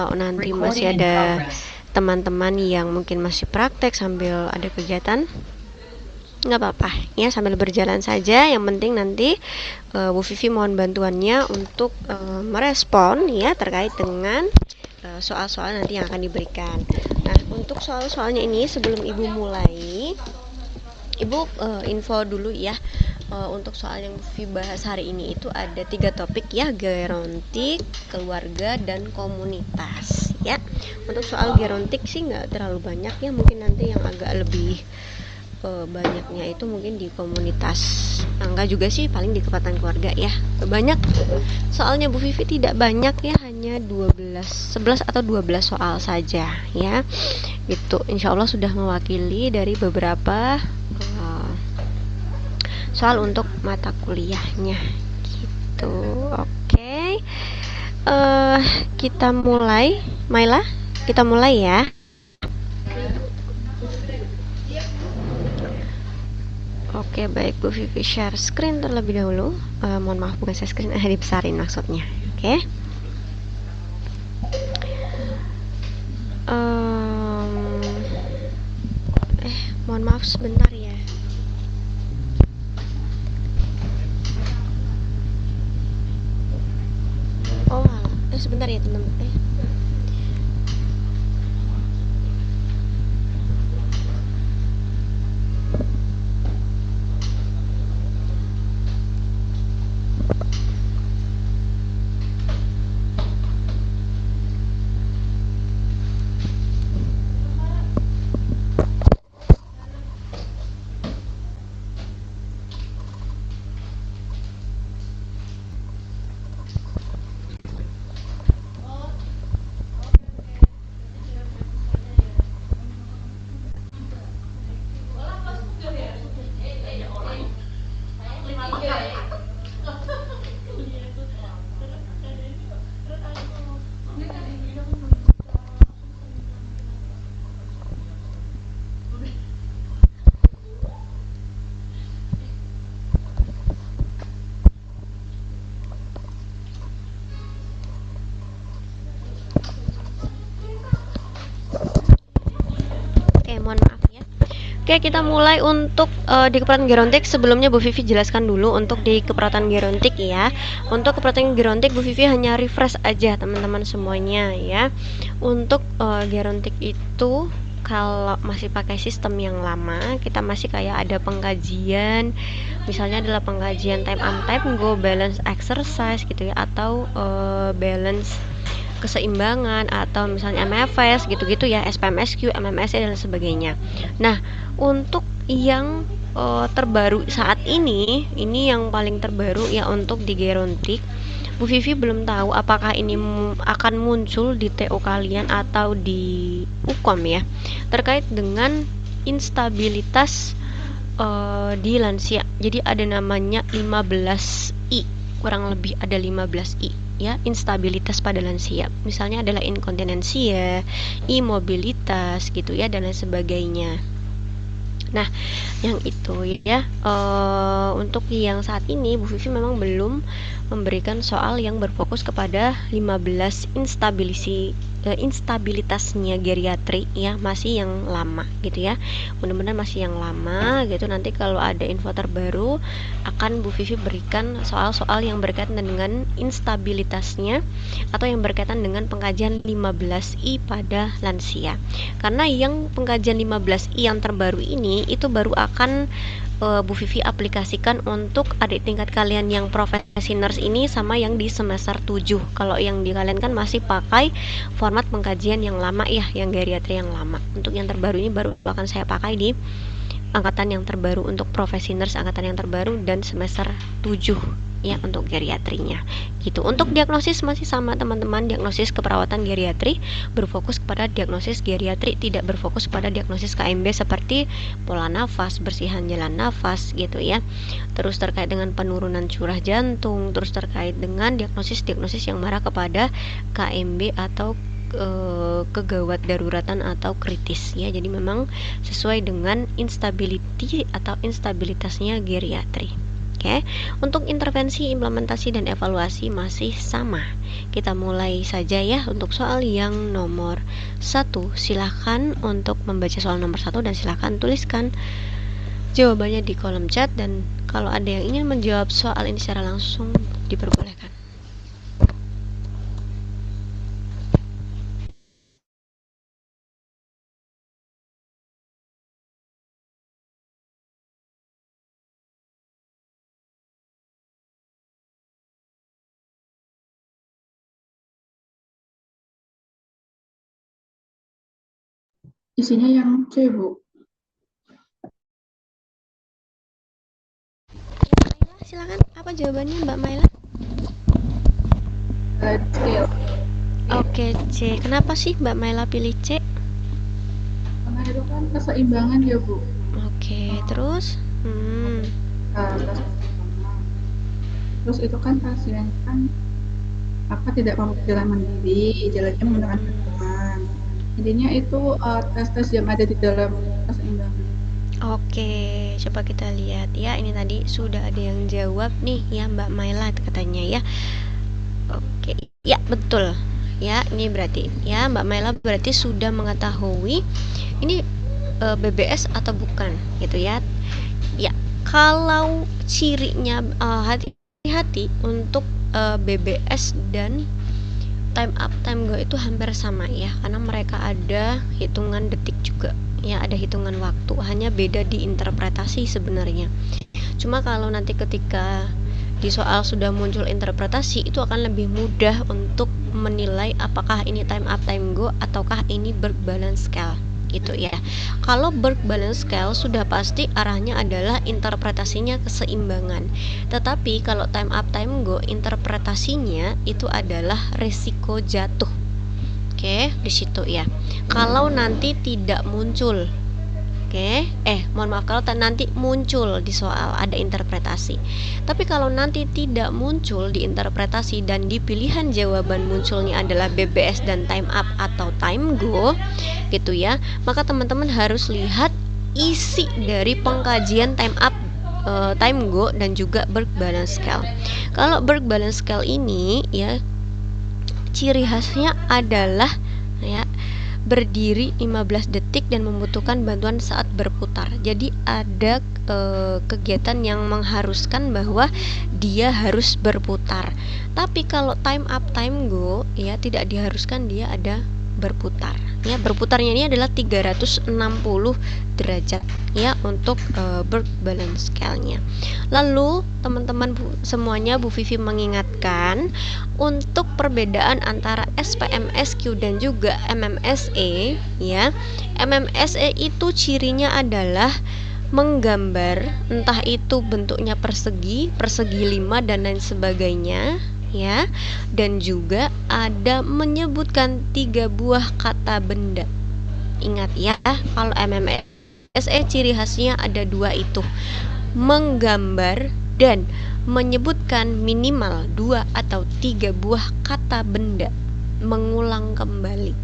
kalau nanti masih ada teman-teman yang mungkin masih praktek sambil ada kegiatan, nggak apa-apa ya, sambil berjalan saja. Yang penting nanti Bu Vivi mohon bantuannya untuk merespon ya terkait dengan soal-soal nanti yang akan diberikan. Nah, untuk soal-soalnya ini sebelum Ibu mulai, Ibu info dulu ya. Untuk soal yang Vivi bahas hari ini itu ada 3 topik ya, gerontik, keluarga, dan komunitas ya. Untuk soal gerontik sih nggak terlalu banyak ya, mungkin nanti yang agak lebih banyaknya itu mungkin di komunitas, enggak juga sih, paling di kekuatan keluarga ya. Banyak soalnya Bu Vivi tidak banyak ya, hanya 11 atau 12 soal saja ya. Itu insya Allah sudah mewakili dari beberapa soal untuk mata kuliahnya gitu. Oke. Kita mulai, Maila, kita mulai ya. Oke, baik Bu Vivi share screen terlebih dahulu. Mohon maaf, bukan share screen, dibesarin maksudnya. Oke. Mohon maaf sebentar ya. Oh, sebentar ya teman-teman. Mohon maaf ya. Oke, kita mulai untuk di keperatan gerontik. Sebelumnya Bu Vivi jelaskan dulu untuk di keperatan gerontik ya. Untuk keperatan gerontik Bu Vivi hanya refresh aja teman-teman semuanya ya. Untuk gerontik itu kalau masih pakai sistem yang lama, kita masih kayak ada pengkajian, misalnya adalah pengkajian time and time go, balance exercise gitu ya, atau balance keseimbangan, atau misalnya MFS gitu-gitu ya, SPMSQ, MMSC dan sebagainya. Nah, untuk yang terbaru saat ini yang paling terbaru ya untuk di gerontik, Bu Vivi belum tahu apakah ini akan muncul di TO kalian atau di UKOM ya, terkait dengan instabilitas di lansia. Jadi ada namanya 15I, kurang lebih ada 15I ya, instabilitas pada lansia. Misalnya adalah inkontinensia, imobilitas gitu ya, dan lain sebagainya. Nah, yang itu ya, untuk yang saat ini Bu Vivi memang belum memberikan soal yang berfokus kepada 15 instabilitasnya geriatri ya, masih yang lama gitu ya, benar-benar masih yang lama gitu. Nanti kalau ada info terbaru akan Bu Vivi berikan soal-soal yang berkaitan dengan instabilitasnya atau yang berkaitan dengan pengkajian 15I pada lansia. Karena yang pengkajian 15I yang terbaru ini itu baru akan Bu Vivi aplikasikan untuk adik tingkat kalian yang profesi nurse ini sama yang di semester 7. Kalau yang di kalian kan masih pakai format pengkajian yang lama ya, yang geriatri yang lama. Untuk yang terbaru ini baru akan saya pakai di angkatan yang terbaru untuk profesi nurse, angkatan yang terbaru dan semester 7 ya untuk geriatrinya gitu. Untuk diagnosis masih sama teman-teman, diagnosis keperawatan geriatri berfokus kepada diagnosis geriatri, tidak berfokus pada diagnosis KMB seperti pola nafas, bersihan jalan nafas gitu ya. Terus terkait dengan penurunan curah jantung, terus terkait dengan diagnosis yang mengarah kepada KMB atau kegawat daruratan atau kritis ya. Jadi memang sesuai dengan instability atau instabilitasnya geriatri Oke, untuk intervensi, implementasi, dan evaluasi masih sama. Kita mulai saja ya untuk soal yang nomor 1. Silahkan untuk membaca soal nomor 1 dan silahkan tuliskan jawabannya di kolom chat, dan kalau ada yang ingin menjawab soal ini secara langsung diperbolehkan. Isinya yang C, Bu. Silakan, apa jawabannya Mbak Maila? C. Oke, C. Kenapa sih Mbak Maila pilih C? Karena itu kan keseimbangan ya, Bu. Oke, terus? Terus itu kan pasien kan tidak mampu berjalan mandiri, jalannya menggunakan bantuan. Intinya itu tes-tes yang ada di dalam keseimbangan. Oke, coba kita lihat ya. Ini tadi sudah ada yang jawab nih ya, Mbak Maila katanya ya. Oke, ya betul. Ya, ini berarti ya Mbak Maila berarti sudah mengetahui ini BBS atau bukan gitu ya. Ya, kalau cirinya hati-hati untuk BBS dan time up time go itu hampir sama ya, karena mereka ada hitungan detik juga ya, ada hitungan waktu, hanya beda di interpretasi sebenarnya. Cuma kalau nanti ketika di soal sudah muncul interpretasi, itu akan lebih mudah untuk menilai apakah ini time up time go ataukah ini work balance scale gitu ya. Kalau work balance scale sudah pasti arahnya adalah interpretasinya keseimbangan. Tetapi kalau time up time go interpretasinya itu adalah resiko jatuh. Oke, di situ ya. Kalau nanti tidak muncul, mohon maaf, kalau nanti muncul di soal ada interpretasi. Tapi kalau nanti tidak muncul di interpretasi dan di pilihan jawaban munculnya adalah BBS dan time up atau time go gitu ya, maka teman-teman harus lihat isi dari pengkajian time up, time go dan juga work balance scale. Kalau work balance scale ini ya, ciri khasnya adalah ya berdiri 15 detik dan membutuhkan bantuan saat berputar. Jadi ada kegiatan yang mengharuskan bahwa dia harus berputar. Tapi kalau time up time go ya tidak diharuskan dia ada berputar. Ya, berputarnya ini adalah 360 derajat ya untuk work balance scale-nya. Lalu teman-teman semuanya, Bu Vivi mengingatkan untuk perbedaan antara SPMSQ dan juga MMSE ya. MMSE itu cirinya adalah menggambar, entah itu bentuknya persegi 5 dan lain sebagainya ya, dan juga ada menyebutkan 3 buah kata benda. Ingat ya, kalau MMSE ciri khasnya ada 2 itu, menggambar dan menyebutkan minimal 2 atau 3 buah kata benda, mengulang kembali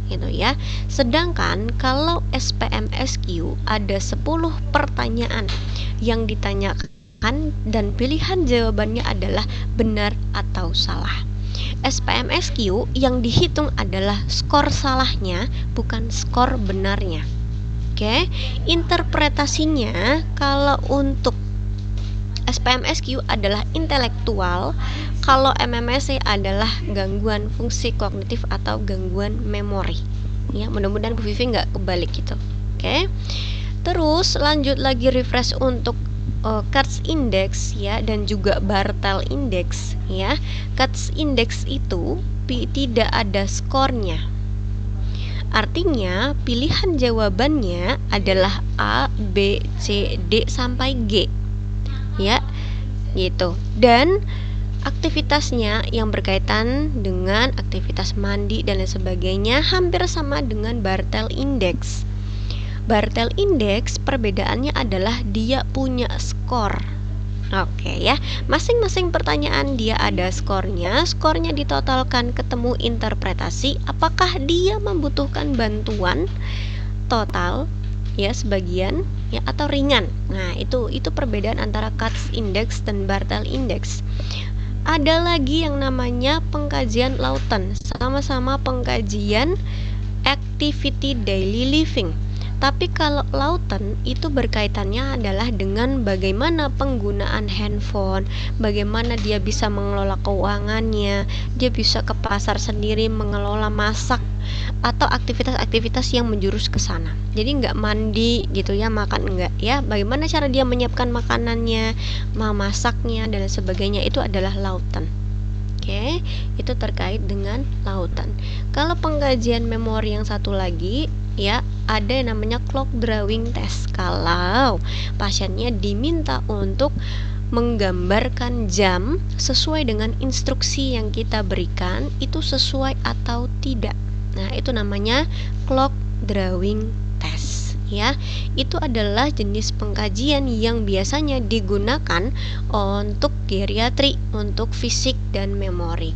gitu ya. Sedangkan kalau SPMSQ ada 10 pertanyaan yang ditanyakan dan pilihan jawabannya adalah benar atau salah. SPMSQ yang dihitung adalah skor salahnya, bukan skor benarnya. Oke, interpretasinya kalau untuk SPMSQ adalah intelektual, kalau MMSE adalah gangguan fungsi kognitif atau gangguan memori. Ya, mudah-mudahan Bu Vivi nggak kebalik gitu. Oke. Terus lanjut lagi refresh untuk Katz Index ya, dan juga Bartel Index ya. Katz Index itu tidak ada skornya. Artinya pilihan jawabannya adalah A, B, C, D sampai G. Ya, gitu. Dan aktivitasnya yang berkaitan dengan aktivitas mandi dan lain sebagainya hampir sama dengan Bartel Index. Bartel Index perbedaannya adalah dia punya skor. Oke ya, masing-masing pertanyaan dia ada skornya. Skornya ditotalkan ketemu interpretasi, apakah dia membutuhkan bantuan total ya sebagian ya, atau ringan. Nah, itu perbedaan antara Katz Index dan Bartel Index. Ada lagi yang namanya pengkajian Lawton, sama-sama pengkajian activity daily living. Tapi kalau Lawton itu berkaitannya adalah dengan bagaimana penggunaan handphone, bagaimana dia bisa mengelola keuangannya, dia bisa ke pasar sendiri, mengelola masak, atau aktivitas-aktivitas yang menjurus ke sana. Jadi nggak mandi gitu ya, makan enggak ya, bagaimana cara dia menyiapkan makanannya, memasaknya, dan sebagainya, itu adalah Lawton. Oke, itu terkait dengan Lawton. Kalau pengkajian memori yang satu lagi ya, ada yang namanya clock drawing test. Kalau pasiennya diminta untuk menggambarkan jam sesuai dengan instruksi yang kita berikan, itu sesuai atau tidak. Nah, itu namanya clock drawing test ya. Itu adalah jenis pengkajian yang biasanya digunakan untuk geriatri, untuk fisik dan memori.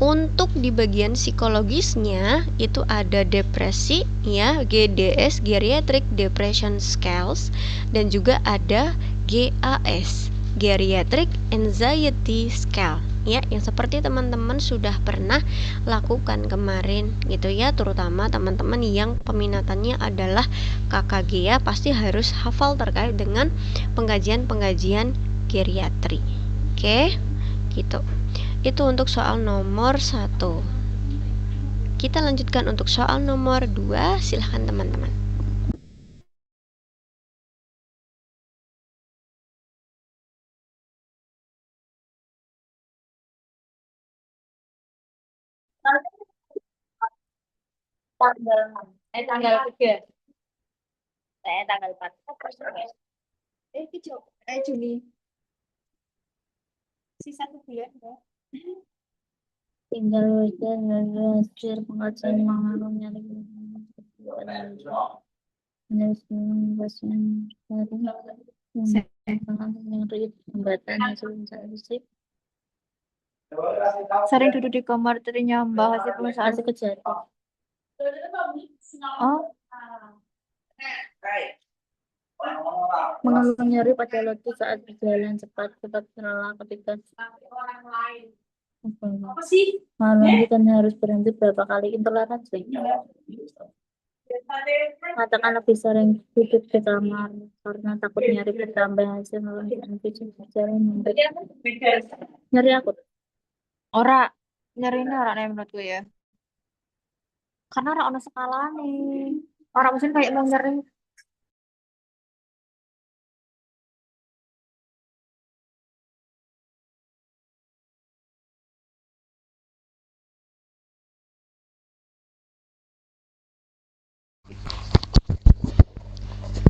Untuk di bagian psikologisnya itu ada depresi ya, GDS, Geriatric Depression Scales, dan juga ada GAS, Geriatric Anxiety Scale ya, yang seperti teman-teman sudah pernah lakukan kemarin gitu ya, terutama teman-teman yang peminatannya adalah KKG ya, pasti harus hafal terkait dengan pengkajian-pengkajian geriatri. Oke, gitu. Itu untuk soal nomor 1. Kita lanjutkan untuk soal nomor 2. Silahkan teman-teman. Tanggal 3. Tanggal 4. Juni. Sisa 1 bulan ya. Tinggal hasil pengkajian mengalami sering duduk di kamar ternyambah hasil pemesanan kejadian. Oh, mengalami nyeri pada lutut saat berjalan cepat lelah ketika malam harus berhenti berapa kali intoleransi. Katakan lebih sering duduk di kamar karena takut nyeri bertambah hasil melakukan berjalan nyeri akut. Nyeri ini ora menurutku ya. Karena ora ono skala nih. Orang mungkin kayak mau nyeri.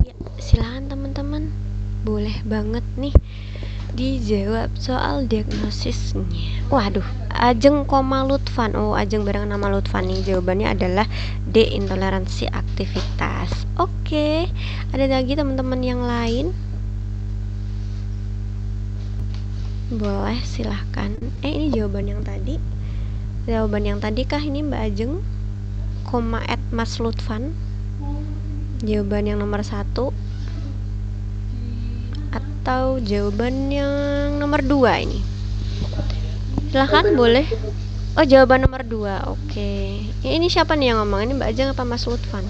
Ya, silakan teman-teman. Boleh banget nih dijawab soal diagnosisnya. Waduh, Ajeng koma Lutfan. Oh, Ajeng bareng nama Lutfan nih. Jawabannya adalah D, intoleransi aktivitas. Oke, ada lagi teman-teman yang lain? Boleh, silahkan. Ini jawaban yang tadi. Jawaban yang tadi kah ini Mbak Ajeng? Koma at Mas Lutfan. Jawaban yang nomor 1 atau jawaban yang nomor 2 ini? Silahkan, boleh. Oh, jawaban nomor 2. Oke. Ini siapa nih yang ngomong? Ini Mbak Ajeng apa Mas Lutfan?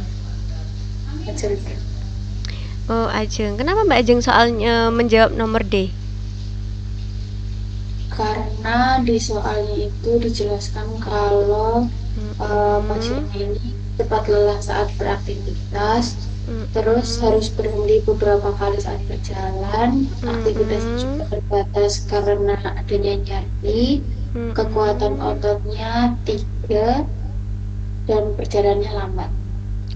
Ajeng. Oh, Ajeng. Kenapa Mbak Ajeng soalnya menjawab nomor D? Karena di soalnya itu dijelaskan kalau pasien ini cepat lelah saat beraktivitas, terus harus berhenti beberapa kali saat berjalan, aktivitas juga terbatas karena adanya nyeri, kekuatan ototnya 3, dan perjalanannya lambat.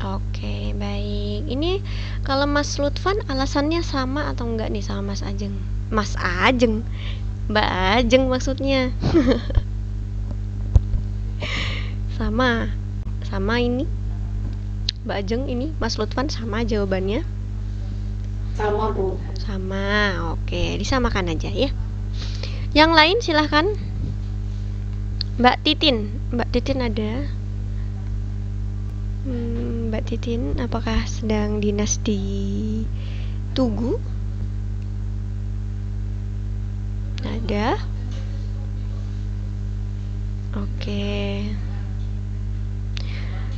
Oke, baik. Ini kalau Mas Lutfan alasannya sama atau enggak nih sama Mas Ajeng? Mas Ajeng, Mbak Ajeng maksudnya. Sama ini Mbak Ajeng, ini Mas Lutfan sama jawabannya? Sama, Bu. Sama, oke, disamakan aja ya. Yang lain silahkan. Mbak Titin ada? Mbak Titin, apakah sedang dinas di Tugu? Ada? Oke.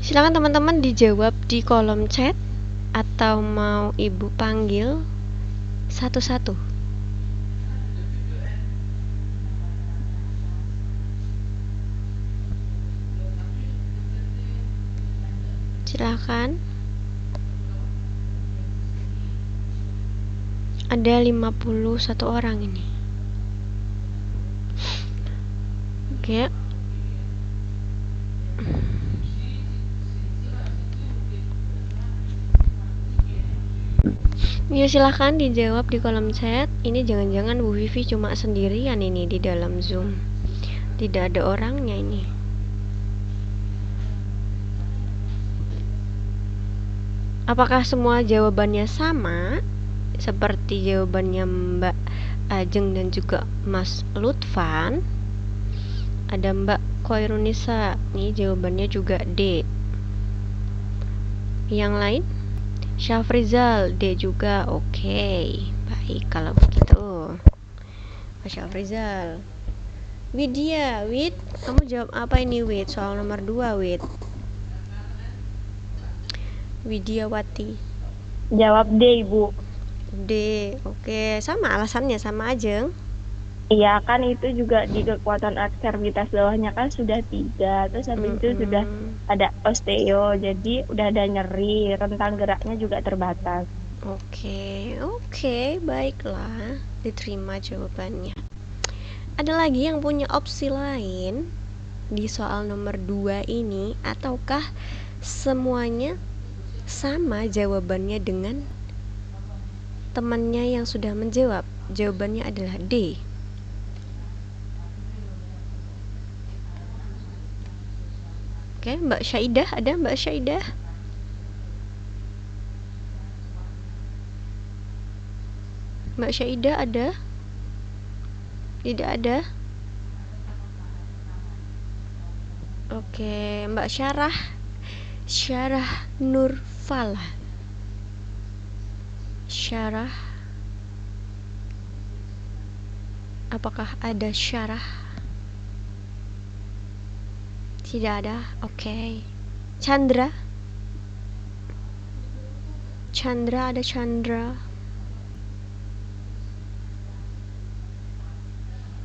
Silakan teman-teman dijawab di kolom chat atau mau Ibu panggil satu-satu. Silakan. Ada 51 orang ini. Oke. Ya silahkan dijawab di kolom chat. Ini jangan-jangan Bu Vivi cuma sendirian ini di dalam Zoom. Tidak ada orangnya ini. Apakah semua jawabannya sama seperti jawabannya Mbak Ajeng dan juga Mas Lutfan? Ada Mbak Koirunisa, nih jawabannya juga D. Yang lain? Syafrizal, D juga. Oke, baik kalau begitu. Mas Syafrizal. Widya, Wid, kamu jawab apa ini Wid? Soal nomor 2 Wid. Widyawati. Jawab D, Ibu. D, oke. Sama alasannya sama aja. Iya, kan itu juga di kekuatan akservitas bawahnya kan sudah 3. Terus habis itu sudah ada osteo, jadi udah ada nyeri, rentang geraknya juga terbatas. Oke, baiklah. Diterima jawabannya. Ada lagi yang punya opsi lain di soal nomor 2 ini, ataukah semuanya sama jawabannya dengan temannya yang sudah menjawab? Jawabannya adalah D. Oke, Mbak Syaidah, ada Mbak Syaidah? Mbak Syaidah ada? Tidak ada? Oke, Mbak Syarah Nurfala. Syarah. Apakah ada Syarah? Tidak ada. Oke. Chandra. Ada Chandra.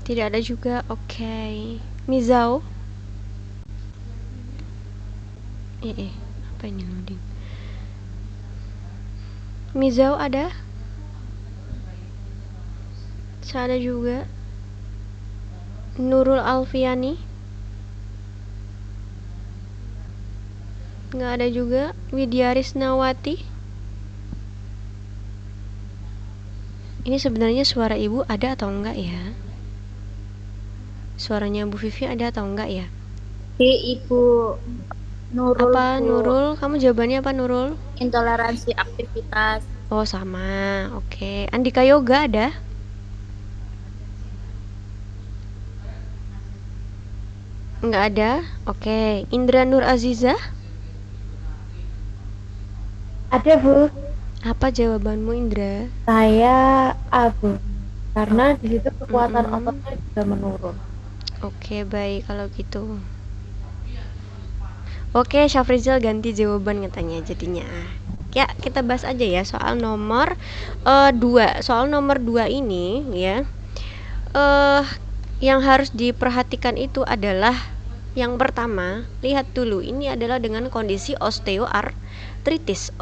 Tidak ada juga. Oke. Mizau. Apa ini loading? Mizau ada? Ada juga. Nurul Alfiani. Nggak ada juga. Widya Risnawati. Ini sebenarnya suara ibu ada atau enggak ya? Suaranya Bu Vivi ada atau enggak ya? Ibu Nurul. Apa Nurul? Kamu jawabannya apa Nurul? Intoleransi aktivitas. Oh sama. Oke. Andika Yoga ada? Enggak ada. Oke. Indra Nur Aziza? Ada, Bu. Apa jawabanmu Indra? Saya abu. Karena di situ kekuatan ototnya juga menurun. Oke, baik kalau gitu. Oke, Syafrizal ganti jawaban katanya jadinya. Ya, kita bahas aja ya soal nomor 2. Soal nomor 2 ini ya. Yang harus diperhatikan itu adalah yang pertama, lihat dulu ini adalah dengan kondisi osteoartritis.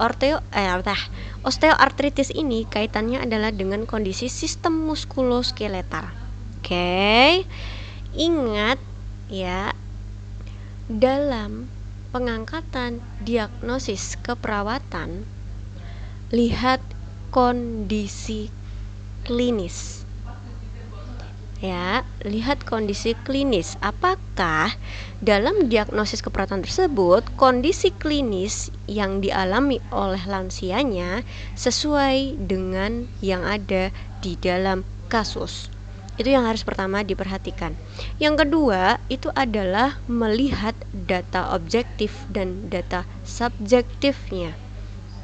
Osteoartritis ini kaitannya adalah dengan kondisi sistem muskuloskeletal. Oke. Ingat ya, dalam pengangkatan diagnosis keperawatan, lihat kondisi klinis. Ya, lihat kondisi klinis. Apakah dalam diagnosis keperawatan tersebut kondisi klinis yang dialami oleh lansianya sesuai dengan yang ada di dalam kasus? Itu yang harus pertama diperhatikan. Yang kedua itu adalah melihat data objektif dan data subjektifnya.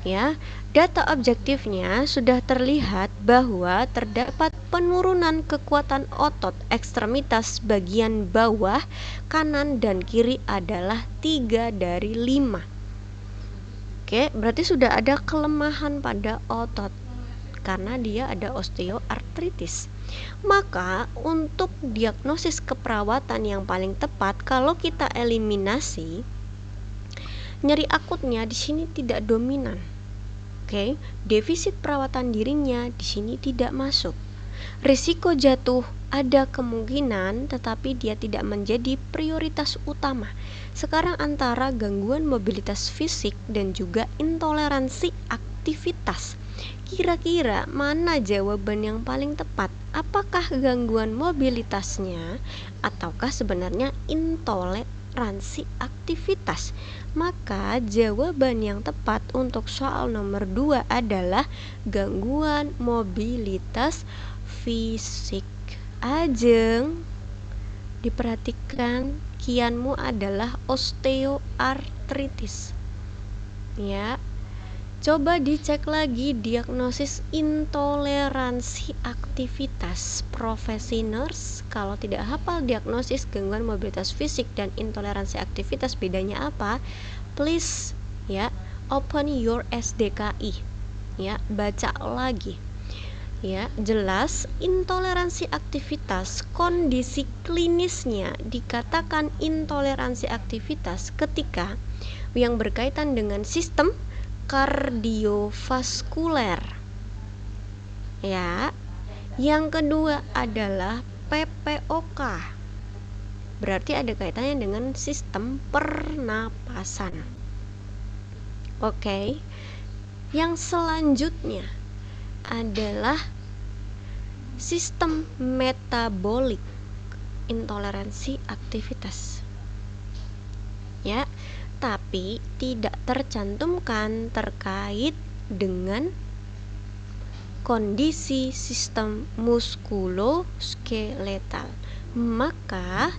Ya, data objektifnya sudah terlihat bahwa terdapat penurunan kekuatan otot ekstremitas bagian bawah kanan dan kiri adalah 3 dari 5. Oke, berarti sudah ada kelemahan pada otot karena dia ada osteoartritis. Maka untuk diagnosis keperawatan yang paling tepat, kalau kita eliminasi, nyeri akutnya di sini tidak dominan. Oke, defisit perawatan dirinya di sini tidak masuk. Risiko jatuh ada kemungkinan, tetapi dia tidak menjadi prioritas utama. Sekarang antara gangguan mobilitas fisik dan juga intoleransi aktivitas. Kira-kira mana jawaban yang paling tepat? Apakah gangguan mobilitasnya ataukah sebenarnya intoleransi aktivitas? Maka jawaban yang tepat untuk soal nomor 2 adalah gangguan mobilitas fisik. Ajeng, diperhatikan kianmu adalah osteoartritis. Ya. Coba dicek lagi diagnosis intoleransi aktivitas. Profesi nurse kalau tidak hafal diagnosis gangguan mobilitas fisik dan intoleransi aktivitas bedanya apa? Please ya, open your SDKI. Ya, baca lagi. Ya, jelas intoleransi aktivitas, kondisi klinisnya dikatakan intoleransi aktivitas ketika yang berkaitan dengan sistem kardiovaskuler. Ya. Yang kedua adalah PPOK. Berarti ada kaitannya dengan sistem pernapasan. Oke. Yang selanjutnya adalah sistem metabolik, intoleransi aktivitas. Ya. Tapi tidak tercantumkan terkait dengan kondisi sistem muskuloskeletal. Maka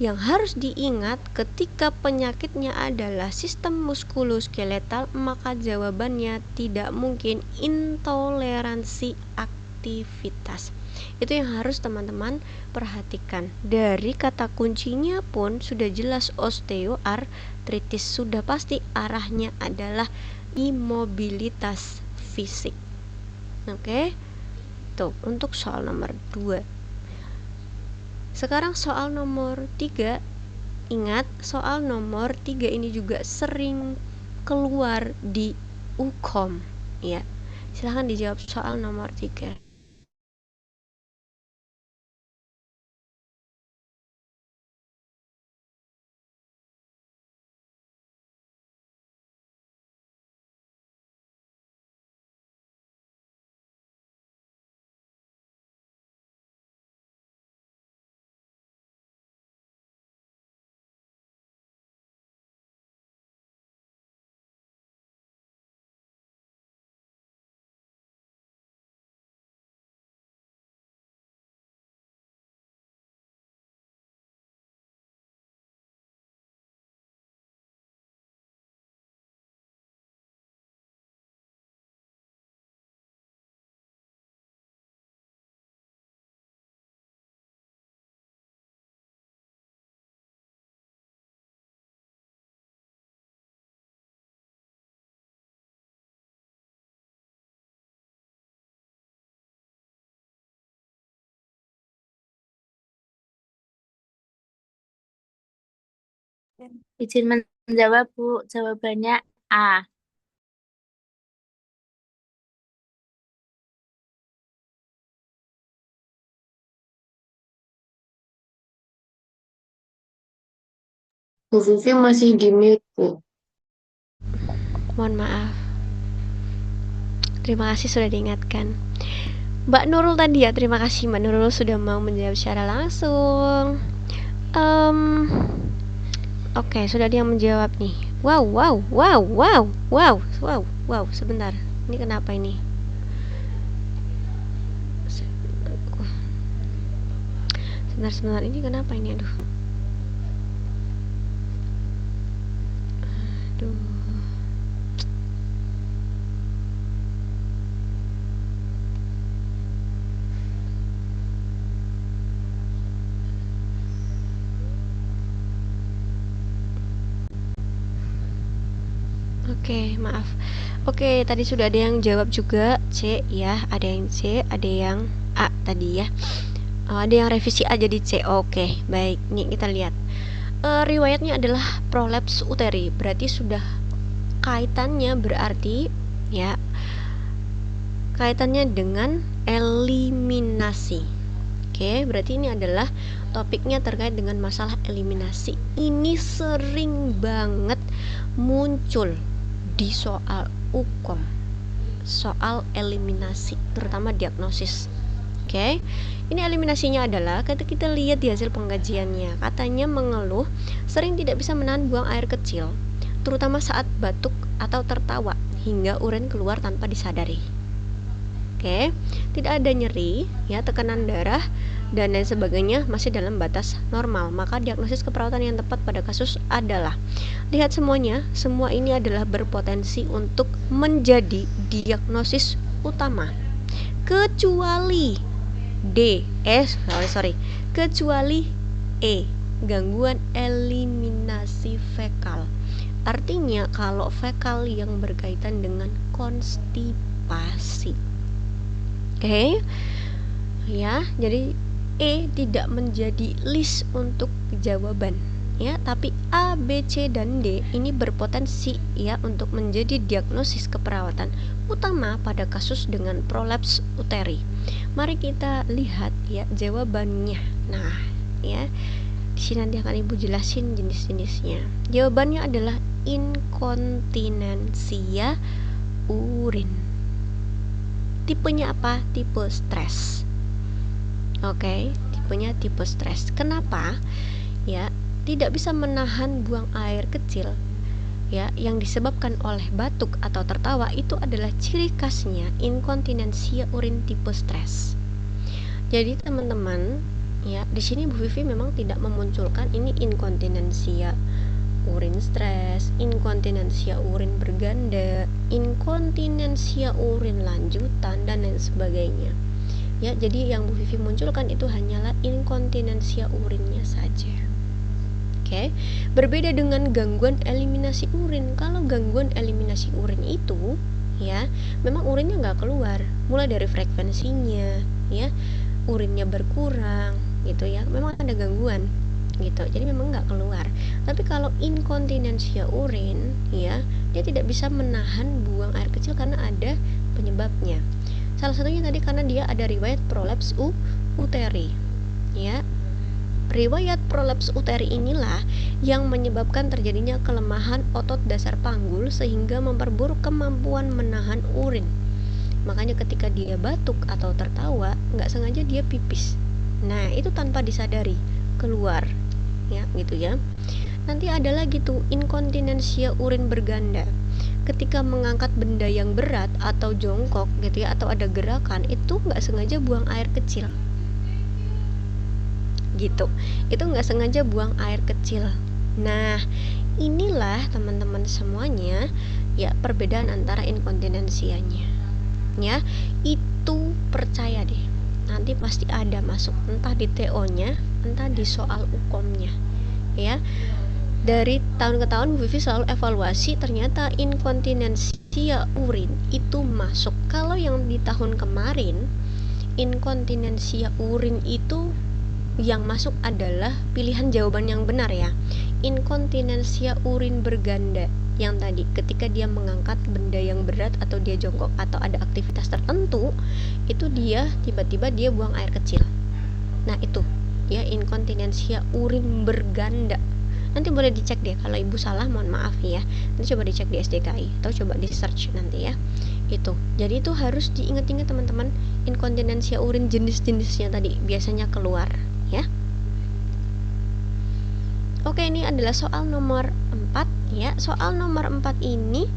yang harus diingat ketika penyakitnya adalah sistem muskuloskeletal, maka jawabannya tidak mungkin intoleransi aktivitas. Itu yang harus teman-teman perhatikan. Dari kata kuncinya pun sudah jelas osteoartritis, sudah pasti arahnya adalah imobilitas fisik. Oke. Tuh, untuk soal nomor 2. Sekarang soal nomor 3. Ingat, soal nomor 3 ini juga sering keluar di UKOM, ya. Silahkan dijawab soal nomor 3. Izin menjawab, Bu. Jawabannya A. Bu Vivi masih di mute, Bu. Mohon maaf. Terima kasih sudah diingatkan. Mbak Nurul tadi ya, terima kasih Mbak Nurul sudah mau menjawab secara langsung. Oke, sudah ada yang menjawab nih. Wow. Sebentar. Ini kenapa ini? Sebentar, ini kenapa ini? Aduh. Oke, maaf. Oke, tadi sudah ada yang jawab juga C ya, ada yang C, ada yang A tadi ya. Ada yang revisi A jadi C. Oke, baik. Nih kita lihat. Riwayatnya adalah prolaps uteri, berarti sudah kaitannya berarti ya. Kaitannya dengan eliminasi. Oke, berarti ini adalah topiknya terkait dengan masalah eliminasi. Ini sering banget muncul di soal UKOM, soal eliminasi, terutama diagnosis. Oke, ini eliminasinya adalah ketika kita lihat di hasil pengkajiannya, katanya mengeluh sering tidak bisa menahan buang air kecil, terutama saat batuk atau tertawa hingga urin keluar tanpa disadari. Oke, tidak ada nyeri, ya, tekanan darah dan lain sebagainya masih dalam batas normal. Maka diagnosis keperawatan yang tepat pada kasus adalah, lihat semuanya, semua ini adalah berpotensi untuk menjadi diagnosis utama, kecuali kecuali E, gangguan eliminasi fekal. Artinya kalau fekal yang berkaitan dengan konstipasi. Oke, ya, jadi E tidak menjadi list untuk jawaban, ya, tapi A, B, C, dan D ini berpotensi ya untuk menjadi diagnosis keperawatan utama pada kasus dengan prolaps uteri. Mari kita lihat ya jawabannya. Nah, ya, di sini nanti akan Ibu jelasin jenis-jenisnya. Jawabannya adalah inkontinensia urin. Tipenya apa? Tipe stres. Oke, tipenya tipe stres. Kenapa? Ya, tidak bisa menahan buang air kecil, ya, yang disebabkan oleh batuk atau tertawa, itu adalah ciri khasnya inkontinensia urin tipe stres. Jadi teman-teman, ya, di sini Bu Vivi memang tidak memunculkan ini inkontinensia urin stres, inkontinensia urin berganda, inkontinensia urin lanjutan, dan lain sebagainya. Ya, jadi yang Bu Vivi munculkan itu hanyalah inkontinensia urinnya saja. Oke, berbeda dengan gangguan eliminasi urin. Kalau gangguan eliminasi urin itu, ya, memang urinnya nggak keluar, mulai dari frekuensinya, ya, urinnya berkurang, gitu ya, memang ada gangguan, gitu. Jadi memang nggak keluar. Tapi kalau inkontinensia urin, ya, dia tidak bisa menahan buang air kecil karena ada penyebabnya. Salah satunya tadi karena dia ada riwayat prolaps uteri, ya. Riwayat prolaps uteri inilah yang menyebabkan terjadinya kelemahan otot dasar panggul sehingga memperburuk kemampuan menahan urin. Makanya ketika dia batuk atau tertawa, nggak sengaja dia pipis. Nah, itu tanpa disadari keluar, ya, gitu ya. Nanti ada lagi tuh inkontinensia urin berganda. Ketika mengangkat benda yang berat atau jongkok, gitu ya, atau ada gerakan, itu nggak sengaja buang air kecil, gitu. Itu nggak sengaja buang air kecil. Nah, inilah teman-teman semuanya, ya, perbedaan antara inkontinensianya, ya. Itu percaya deh, nanti pasti ada masuk, entah di TO-nya, entah di soal UKOM-nya, ya. Dari tahun ke tahun Bu Vivi selalu evaluasi, ternyata inkontinensia urin itu masuk. Kalau yang di tahun kemarin inkontinensia urin itu yang masuk adalah pilihan jawaban yang benar, ya. Inkontinensia urin berganda yang tadi ketika dia mengangkat benda yang berat atau dia jongkok atau ada aktivitas tertentu, itu dia tiba-tiba dia buang air kecil. Nah, itu ya inkontinensia urin berganda. Nanti boleh dicek deh, kalau Ibu salah mohon maaf ya. Nanti coba dicek di SDKI atau coba di search nanti ya. Itu. Jadi itu harus diingat-ingat teman-teman, inkontinensia urin jenis-jenisnya tadi biasanya keluar, ya. Oke, ini adalah soal nomor 4 ya. Soal nomor 4 ini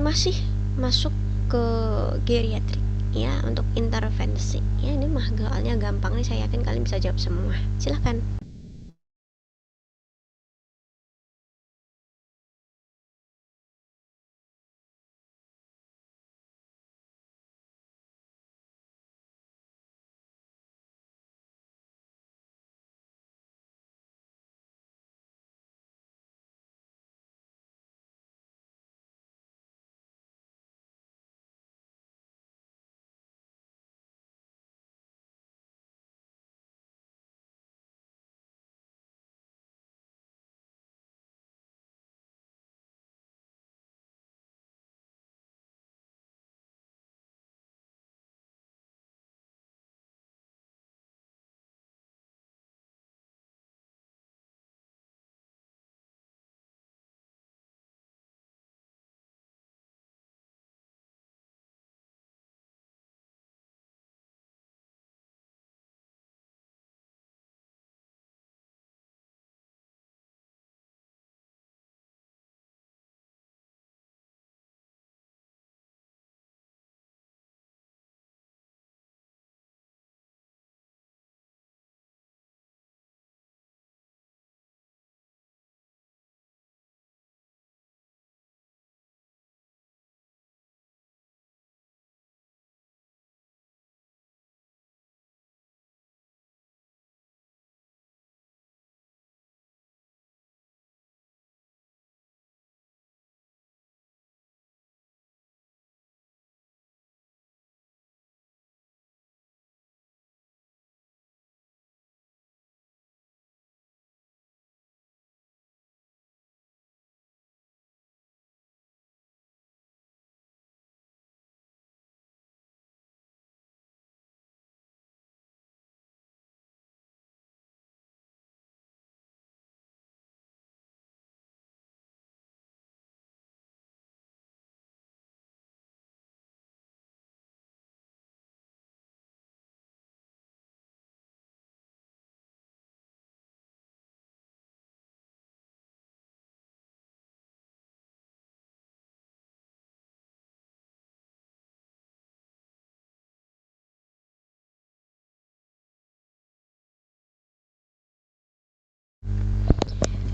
masih masuk ke geriatrik, ya untuk intervensi. Ya ini mah soalnya gampang nih, saya yakin kalian bisa jawab semua. Silahkan.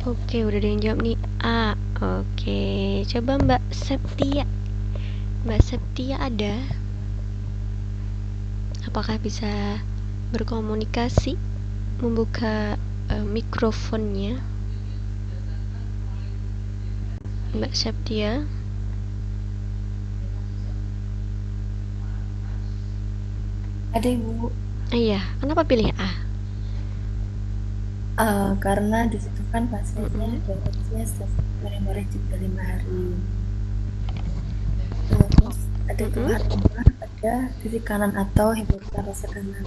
Oke, udah ada yang jawab nih A. Oke, coba Mbak Septia. Mbak Septia ada? Apakah bisa berkomunikasi, membuka mikrofonnya? Mbak Septia. Ada Ibu. Iya, kenapa pilih A? Karena di situ kan pasiennya beroperasinya setiap juga 5 hari. Terus ada keluhan rumah pada sisi kanan atau hemorosa kanan.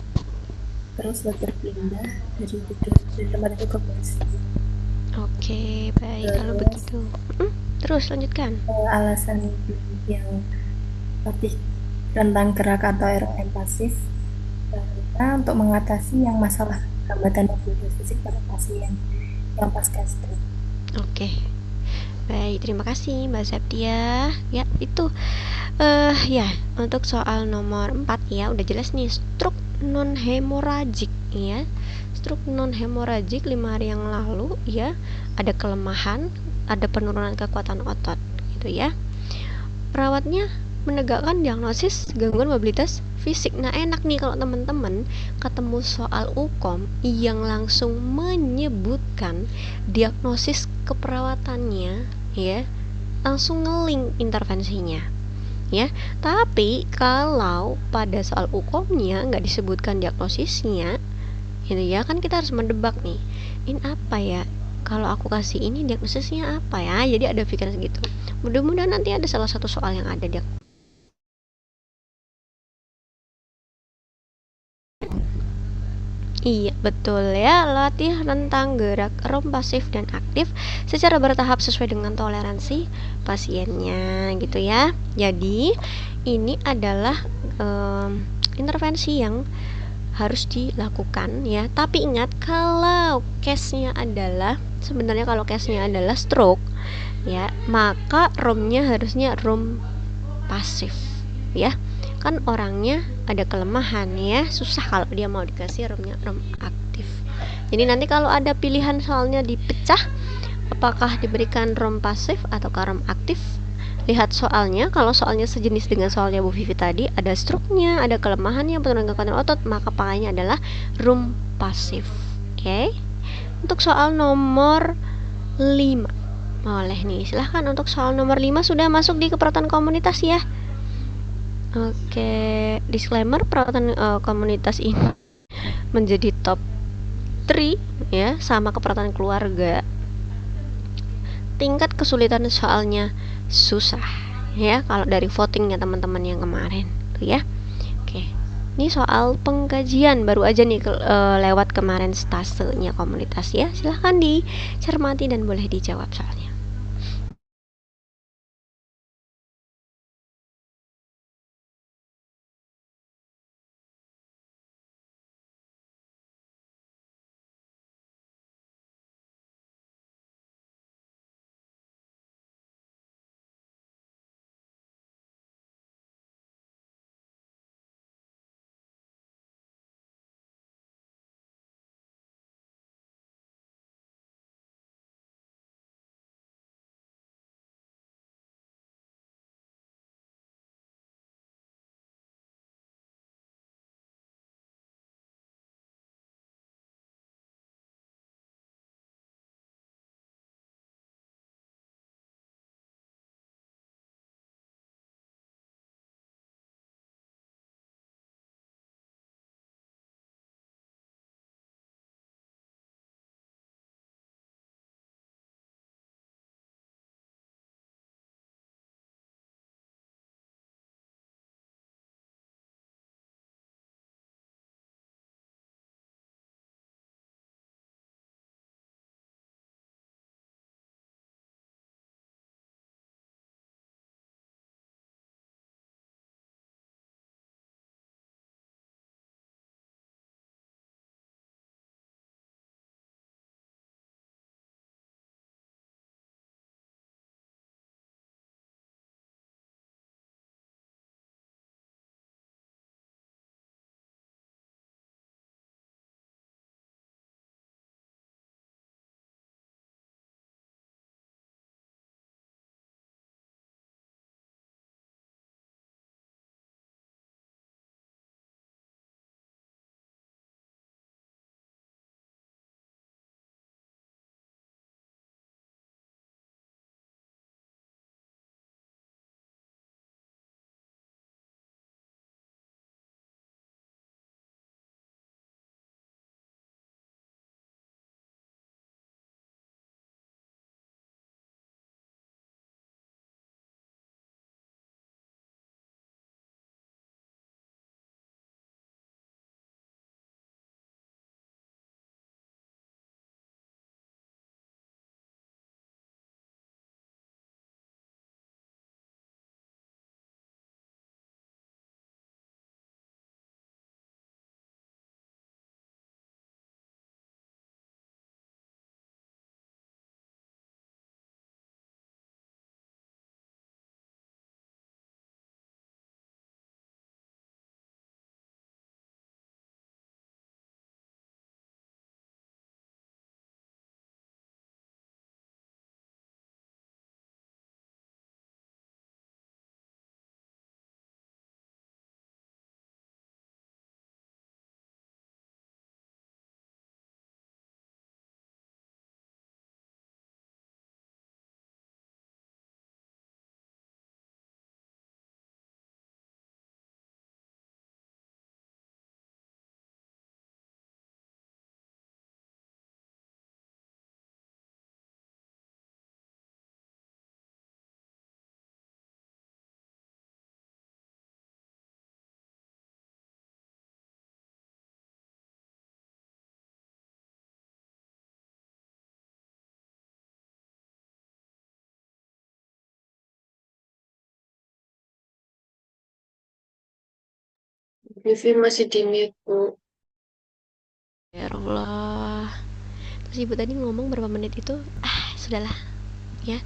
Terus berpindah dari tidur dari tempat itu ke posisi. Oke, baik. Kalau begitu, terus lanjutkan. Alasan yang lebih rentang gerak atau ROM pasif karena untuk mengatasi yang masalah hambatan mobilitas fisik pada pasien yang pasca stroke. Oke, baik, terima kasih Mbak Septia. Ya itu ya untuk soal nomor 4 ya udah jelas nih, stroke non hemoragik ya. Stroke non hemoragik 5 hari yang lalu ya, ada kelemahan, ada penurunan kekuatan otot gitu ya. Perawatnya menegakkan diagnosis gangguan mobilitas fisik. Nah, enak nih kalau teman-teman ketemu soal UKOM yang langsung menyebutkan diagnosis keperawatannya ya, langsung ngelink intervensinya ya. Tapi kalau pada soal UKOM-nya nggak disebutkan diagnosisnya gitu ya, kan kita harus mendebak nih, ini apa ya, kalau aku kasih ini diagnosisnya apa ya. Jadi ada pikiran segitu. Mudah-mudahan nanti ada salah satu soal yang ada diagnosis. Iya, betul ya. Latih rentang gerak ROM pasif dan aktif secara bertahap sesuai dengan toleransi pasiennya gitu ya. Jadi, ini adalah intervensi yang harus dilakukan ya. Tapi ingat, kalau case-nya adalah sebenarnya kalau case-nya adalah stroke ya, maka ROM-nya harusnya ROM pasif ya. kan orangnya ada kelemahan ya, susah kalau dia mau dikasih ROM aktif. Jadi nanti kalau ada pilihan soalnya dipecah, apakah diberikan ROM pasif atau ROM aktif, lihat soalnya. Kalau soalnya sejenis dengan soalnya Bu Vivi tadi, ada struknya, ada kelemahannya, penurunan kekuatan otot, maka pakainya adalah ROM pasif. Oke. Untuk soal nomor 5, boleh nih, silahkan. Untuk soal nomor 5 sudah masuk di keperawatan komunitas ya. Oke, disclaimer, perawatan komunitas ini menjadi top 3 ya, sama keperawatan keluarga. Tingkat kesulitan soalnya susah ya kalau dari votingnya teman-teman yang kemarin tuh ya. Oke, ini soal pengkajian baru aja nih lewat kemarin stasenya komunitas ya. Silahkan dicermati dan boleh dijawab soalnya. Vivi masih di mute, Bu. Ya Allah. Terus ibu tadi ngomong berapa menit itu? Sudahlah ya.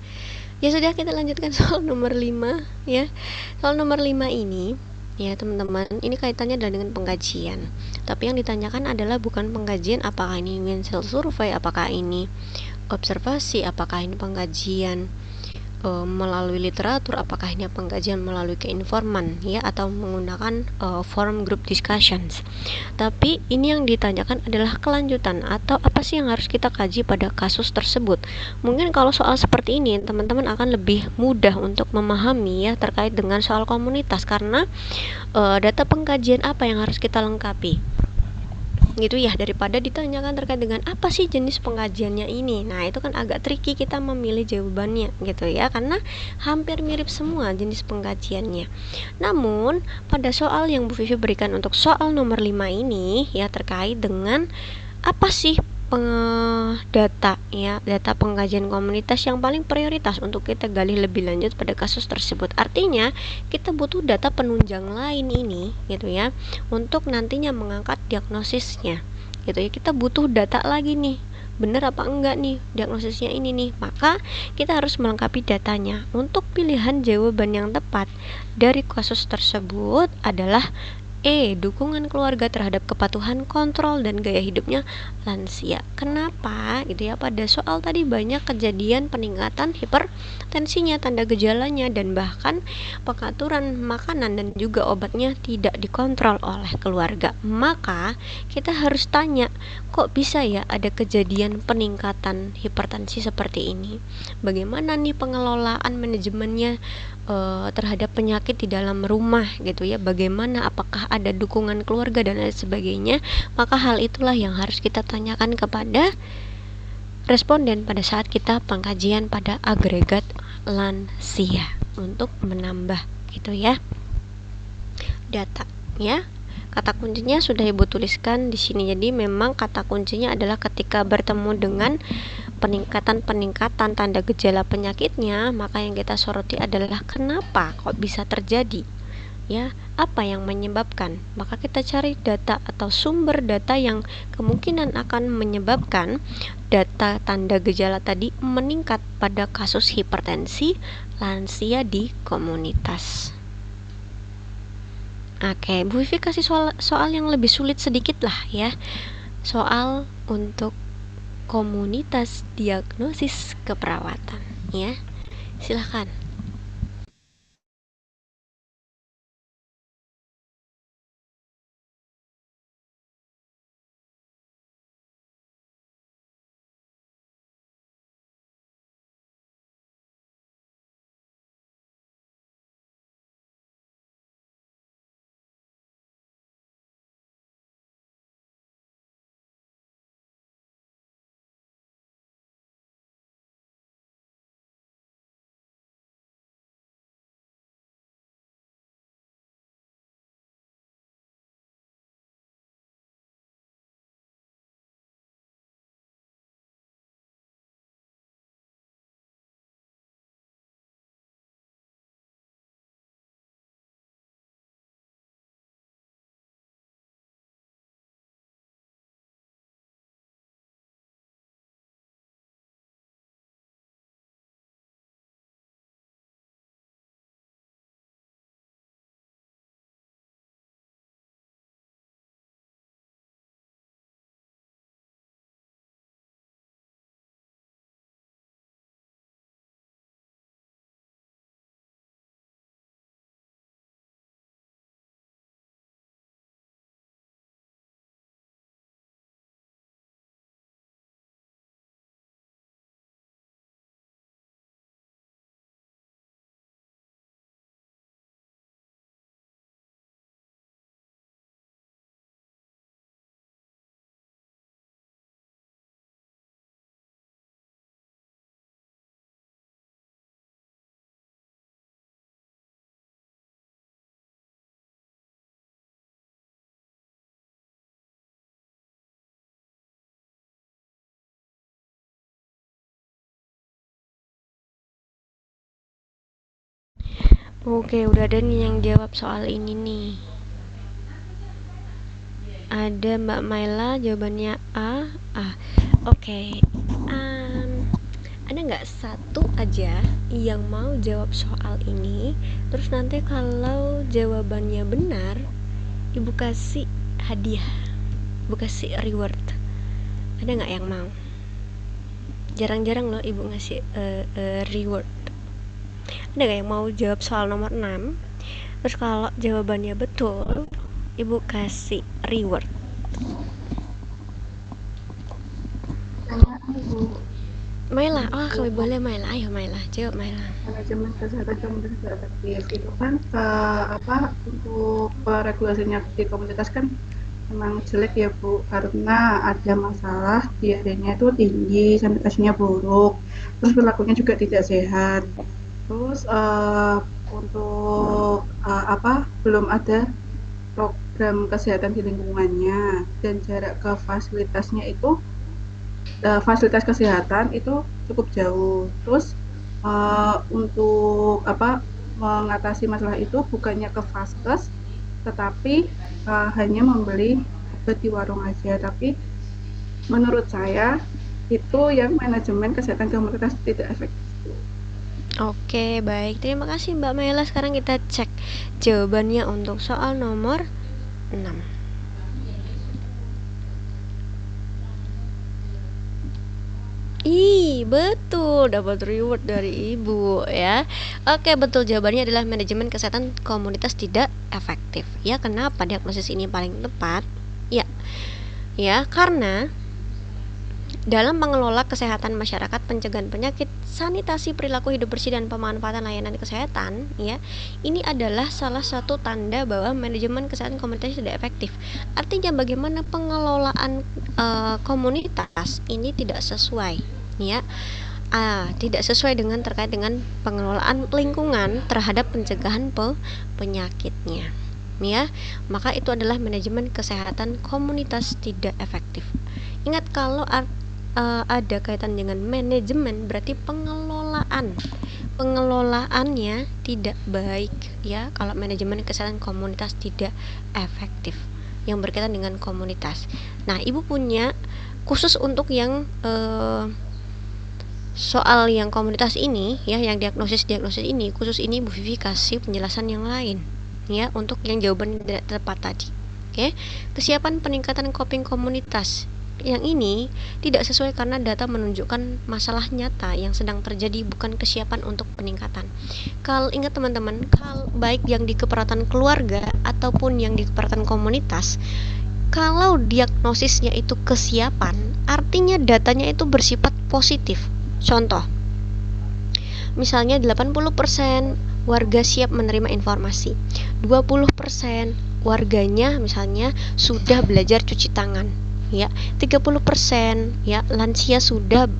Ya sudah, kita lanjutkan soal nomor 5 ya. Soal nomor 5 ini Ya teman-teman, ini kaitannya adalah dengan pengkajian. Tapi yang ditanyakan adalah bukan pengkajian apakah ini Windsell survey, apakah ini observasi, apakah ini pengkajian melalui literatur, apakah ini pengkajian melalui keinforman ya, atau menggunakan forum group discussions. Tapi ini yang ditanyakan adalah kelanjutan atau apa sih yang harus kita kaji pada kasus tersebut. Mungkin kalau soal seperti ini teman-teman akan lebih mudah untuk memahami ya terkait dengan soal komunitas, karena data pengkajian apa yang harus kita lengkapi gitu ya, daripada ditanyakan terkait dengan apa sih jenis pengkajiannya ini. Nah itu kan agak tricky kita memilih jawabannya gitu ya, karena hampir mirip semua jenis pengkajiannya. Namun pada soal yang Bu Vivi berikan untuk soal nomor 5 ini ya, terkait dengan apa sih data ya, data pengkajian komunitas yang paling prioritas untuk kita gali lebih lanjut pada kasus tersebut. Artinya kita butuh data penunjang lain ini gitu ya, untuk nantinya mengangkat diagnosisnya gitu ya. Kita butuh data lagi nih, bener apa enggak nih diagnosisnya ini nih. Maka kita harus melengkapi datanya. Untuk pilihan jawaban yang tepat dari kasus tersebut adalah dukungan keluarga terhadap kepatuhan, kontrol, dan gaya hidupnya lansia. Kenapa? Gitu ya, pada soal tadi banyak kejadian peningkatan hipertensinya, tanda gejalanya, dan bahkan pengaturan makanan dan juga obatnya tidak dikontrol oleh keluarga. Maka kita harus tanya, kok bisa ya ada kejadian peningkatan hipertensi seperti ini? Bagaimana nih pengelolaan manajemennya terhadap penyakit di dalam rumah gitu ya, bagaimana, apakah ada dukungan keluarga dan lain sebagainya. Maka hal itulah yang harus kita tanyakan kepada responden pada saat kita pengkajian pada agregat lansia untuk menambah gitu ya data ya. Kata kuncinya sudah Ibu tuliskan di sini. Jadi memang kata kuncinya adalah ketika bertemu dengan peningkatan tanda gejala penyakitnya, maka yang kita soroti adalah kenapa kok bisa terjadi ya, apa yang menyebabkan. Maka kita cari data atau sumber data yang kemungkinan akan menyebabkan data tanda gejala tadi meningkat pada kasus hipertensi lansia di komunitas. Oke, Bu Vivi kasih soal yang lebih sulit sedikit lah ya. Soal untuk komunitas diagnosis keperawatan ya. Silahkan. Oke, udah ada nih yang jawab soal ini nih. Ada Mbak Maila, jawabannya A. Oke. ada nggak satu aja yang mau jawab soal ini, terus nanti kalau jawabannya benar, ibu kasih hadiah, ibu kasih reward. Ada nggak yang mau? Jarang-jarang loh ibu ngasih reward. Ada nggak yang mau jawab soal nomor 6, terus kalau jawabannya betul, ibu kasih reward? Tanya Bu, Maila, kalau boleh Maila, ayo Maila, jawab Maila. manajemen kesehatan komunitas tidak efektif itu kan untuk regulasinya di komunitas kan memang jelek ya Bu, karena ada masalah diarenya itu tinggi, sanitasinya buruk, terus perilakunya juga tidak sehat, terus untuk belum ada program kesehatan di lingkungannya, dan jarak ke fasilitasnya itu fasilitas kesehatan itu cukup jauh. Terus untuk mengatasi masalah itu bukannya ke vaskes, tetapi hanya membeli obat di warung aja. Tapi menurut saya itu yang manajemen kesehatan komunitas tidak efektif. Oke, baik. Terima kasih Mbak Maila. Sekarang kita cek jawabannya untuk soal nomor 6. Betul, dapat reward dari ibu ya. Oke, betul, jawabannya adalah manajemen kesehatan komunitas tidak efektif. Ya, kenapa diagnosis ini paling tepat? Ya, karena dalam mengelola kesehatan masyarakat, pencegahan penyakit, sanitasi, perilaku hidup bersih, dan pemanfaatan layanan kesehatan, ya, ini adalah salah satu tanda bahwa manajemen kesehatan komunitas tidak efektif. Artinya bagaimana pengelolaan komunitas ini tidak sesuai, ya, tidak sesuai dengan terkait dengan pengelolaan lingkungan terhadap pencegahan penyakitnya, ya. Maka itu adalah manajemen kesehatan komunitas tidak efektif. Ingat, kalau ada kaitan dengan manajemen berarti pengelolaannya tidak baik, ya. Kalau manajemen kesehatan komunitas tidak efektif yang berkaitan dengan komunitas. Nah, ibu punya khusus untuk yang soal yang komunitas ini, ya, yang diagnosis ini, khusus ini Bu Vivi kasih penjelasan yang lain, ya, untuk yang jawaban tidak tepat tadi. Oke, kesiapan peningkatan coping komunitas. Yang ini tidak sesuai karena data menunjukkan masalah nyata yang sedang terjadi, bukan kesiapan untuk peningkatan. Kalau ingat teman-teman, baik yang di keperawatan keluarga ataupun yang di keperawatan komunitas, kalau diagnosisnya itu kesiapan, artinya datanya itu bersifat positif. Contoh, misalnya 80% warga siap menerima informasi, 20% warganya misalnya sudah belajar cuci tangan, ya, 30% ya lansia sudah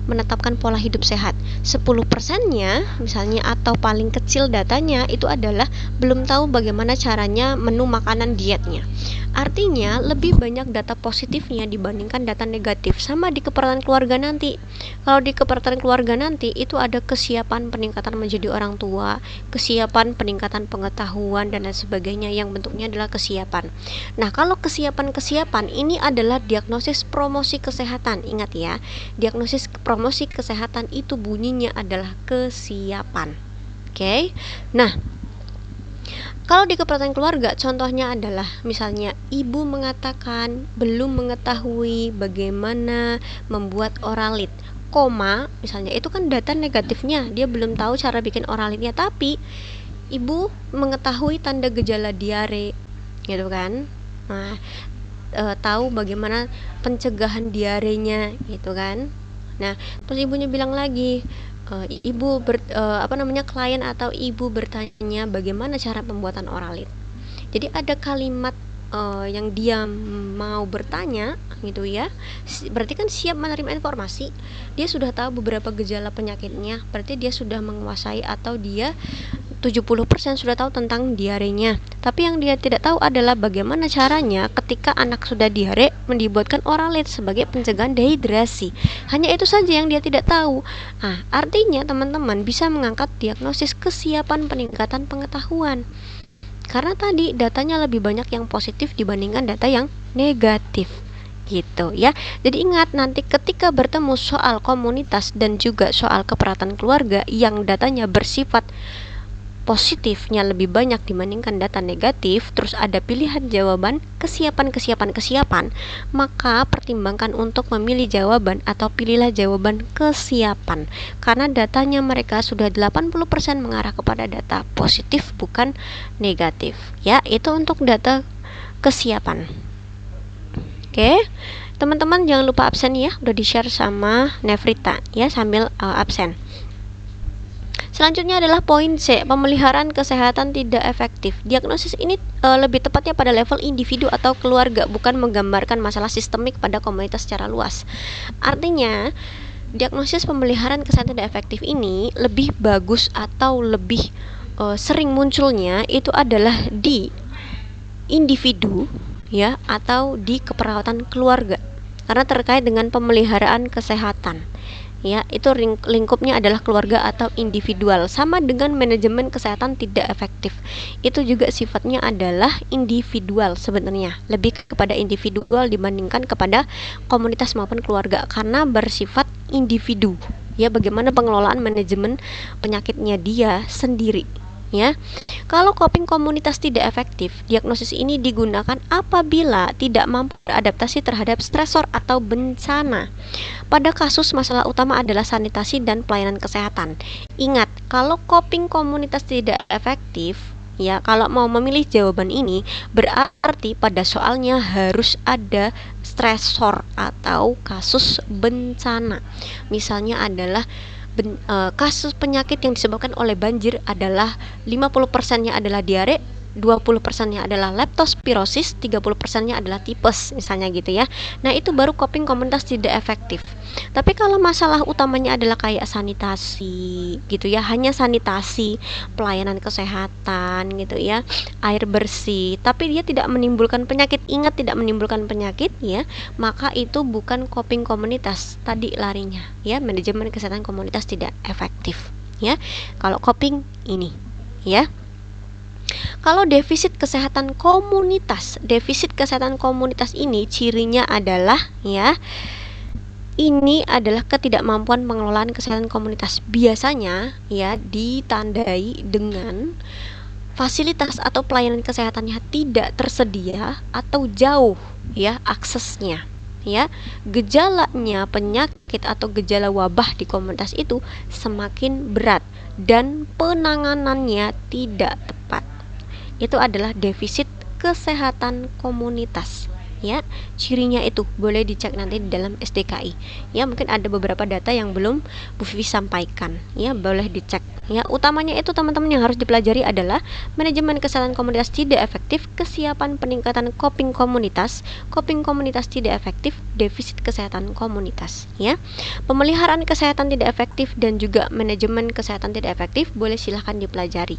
menetapkan pola hidup sehat, 10%-nya misalnya atau paling kecil datanya itu adalah belum tahu bagaimana caranya menu makanan dietnya. Artinya lebih banyak data positifnya dibandingkan data negatif. Sama di keperawatan keluarga nanti. Kalau di keperawatan keluarga nanti itu ada kesiapan peningkatan menjadi orang tua, kesiapan peningkatan pengetahuan dan lain sebagainya yang bentuknya adalah kesiapan. Nah, kalau kesiapan ini adalah diagnosis promosi kesehatan. Ingat ya, diagnosis promosi kesehatan itu bunyinya adalah kesiapan. Oke. Nah, kalau di keperawatan keluarga, contohnya adalah misalnya ibu mengatakan belum mengetahui bagaimana membuat oralit, misalnya itu kan data negatifnya, dia belum tahu cara bikin oralitnya, tapi ibu mengetahui tanda gejala diare, gitu kan. Nah, tahu bagaimana pencegahan diarenya, gitu kan. Nah, terus ibunya bilang lagi, klien atau ibu bertanya bagaimana cara pembuatan oralit. Jadi ada kalimat yang dia mau bertanya, gitu ya. Berarti kan siap menerima informasi. Dia sudah tahu beberapa gejala penyakitnya. Berarti dia sudah menguasai atau dia 70% sudah tahu tentang diarenya. Tapi yang dia tidak tahu adalah bagaimana caranya ketika anak sudah diare dibuatkan oralit sebagai pencegahan dehidrasi. Hanya itu saja yang dia tidak tahu. Nah, artinya teman-teman bisa mengangkat diagnosis kesiapan peningkatan pengetahuan. Karena tadi datanya lebih banyak yang positif dibandingkan data yang negatif. gitu ya. Jadi ingat, nanti ketika bertemu soal komunitas dan juga soal keperawatan keluarga yang datanya bersifat positifnya lebih banyak dibandingkan data negatif, terus ada pilihan jawaban kesiapan, maka pertimbangkan untuk memilih jawaban atau pilihlah jawaban kesiapan, karena datanya mereka sudah 80% mengarah kepada data positif bukan negatif ya. Itu untuk data kesiapan. Oke, teman-teman jangan lupa absen ya, udah di-share sama Nevrita ya sambil absen. Selanjutnya adalah poin C, pemeliharaan kesehatan tidak efektif. Diagnosis ini lebih tepatnya pada level individu atau keluarga, bukan menggambarkan masalah sistemik pada komunitas secara luas. Artinya, diagnosis pemeliharaan kesehatan tidak efektif ini lebih bagus atau lebih sering munculnya itu adalah di individu ya atau di keperawatan keluarga, karena terkait dengan pemeliharaan kesehatan. Ya, itu lingkupnya adalah keluarga atau individual. Sama dengan manajemen kesehatan tidak efektif, itu juga sifatnya adalah individual sebenarnya, lebih kepada individual dibandingkan kepada komunitas maupun keluarga, karena bersifat individu ya, bagaimana pengelolaan manajemen penyakitnya dia sendiri ya. Kalau coping komunitas tidak efektif, diagnosis ini digunakan apabila tidak mampu beradaptasi terhadap stresor atau bencana. Pada kasus masalah utama adalah sanitasi dan pelayanan kesehatan. Ingat, kalau coping komunitas tidak efektif, ya, kalau mau memilih jawaban ini berarti pada soalnya harus ada stresor atau kasus bencana. Misalnya adalah kasus penyakit yang disebabkan oleh banjir adalah 50%-nya adalah diare, 20%-nya adalah leptospirosis, 30%-nya adalah tipes misalnya gitu ya. Nah, itu baru coping komunitas tidak efektif. Tapi kalau masalah utamanya adalah kayak sanitasi gitu ya, hanya sanitasi, pelayanan kesehatan gitu ya, air bersih, tapi dia tidak menimbulkan penyakit, ingat tidak menimbulkan penyakit ya, maka itu bukan coping komunitas, tadi larinya ya, manajemen kesehatan komunitas tidak efektif ya. Kalau coping ini ya. Kalau defisit kesehatan komunitas ini cirinya adalah ya, ini adalah ketidakmampuan pengelolaan kesehatan komunitas. Biasanya ya ditandai dengan fasilitas atau pelayanan kesehatannya tidak tersedia atau jauh ya aksesnya. Ya, gejalanya penyakit atau gejala wabah di komunitas itu semakin berat dan penanganannya tidak tepat. Itu adalah defisit kesehatan komunitas ya. Cirinya itu boleh dicek nanti di dalam SDKI ya, mungkin ada beberapa data yang belum Bu Vivi sampaikan ya, boleh dicek ya. Utamanya itu teman-teman yang harus dipelajari adalah manajemen kesehatan komunitas tidak efektif, kesiapan peningkatan coping komunitas tidak efektif, defisit kesehatan komunitas ya. Pemeliharaan kesehatan tidak efektif dan juga manajemen kesehatan tidak efektif boleh silahkan dipelajari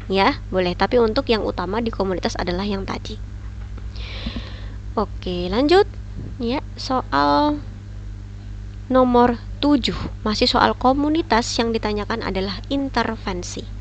ya, boleh, tapi untuk yang utama di komunitas adalah yang tadi. Oke, lanjut ya, soal nomor 7 masih soal komunitas, yang ditanyakan adalah intervensi.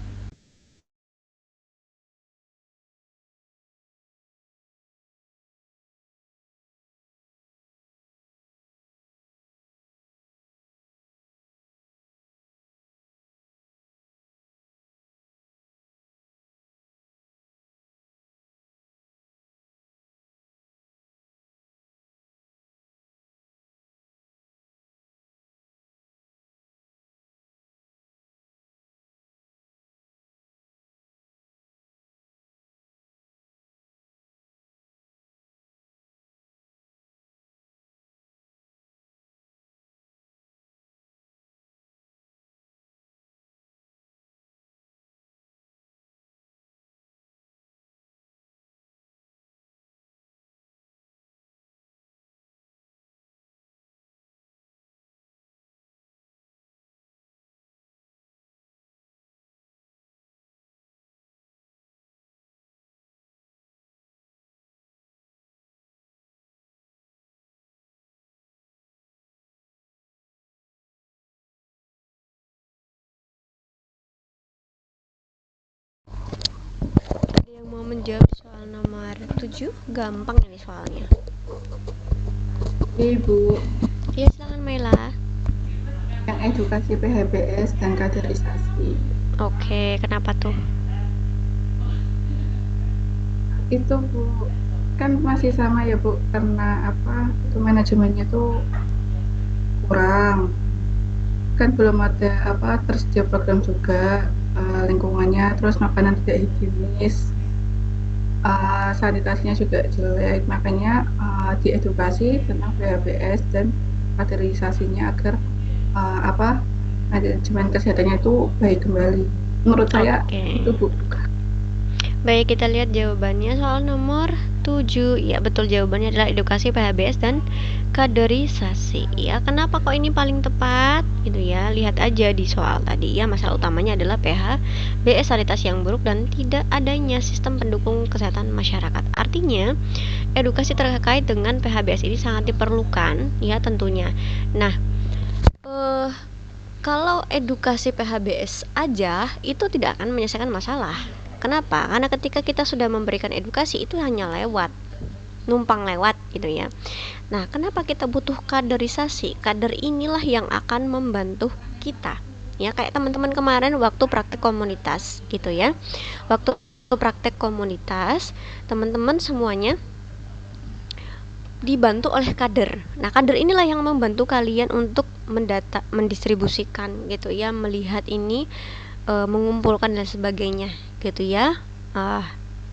Ada yang mau menjawab soal nomor 7? Gampang ini soalnya. Ibu, Iya, silakan Maila. yang edukasi PHBS dan kaderisasi. Oke, kenapa tuh? Itu Bu, kan masih sama ya Bu, karena apa, itu manajemennya tuh kurang. Kan belum ada apa, tersedia program juga, lingkungannya, terus makanan tidak higienis, sanitasinya juga jelek. Makanya diedukasi tentang PHBS dan kaderisasinya agar apa, manajemen kesehatannya itu baik kembali. Menurut saya Oke. itu Bu. Baik, kita lihat jawabannya soal nomor 7. Ya, betul, jawabannya adalah edukasi PHBS dan kaderisasi. Ya, kenapa kok ini paling tepat? Gitu ya. Lihat aja di soal tadi ya, masalah utamanya adalah PHBS, sanitasi yang buruk dan tidak adanya sistem pendukung kesehatan masyarakat. Artinya, edukasi terkait dengan PHBS ini sangat diperlukan ya tentunya. Nah, kalau edukasi PHBS aja itu tidak akan menyelesaikan masalah. Kenapa? Karena ketika kita sudah memberikan edukasi itu hanya lewat, numpang lewat gitu ya. Nah, kenapa kita butuh kaderisasi? Kader inilah yang akan membantu kita. Ya, kayak teman-teman kemarin waktu praktek komunitas gitu ya. Waktu praktek komunitas, teman-teman semuanya dibantu oleh kader. Nah, kader inilah yang membantu kalian untuk mendistribusikan gitu ya, melihat ini, mengumpulkan dan sebagainya gitu ya.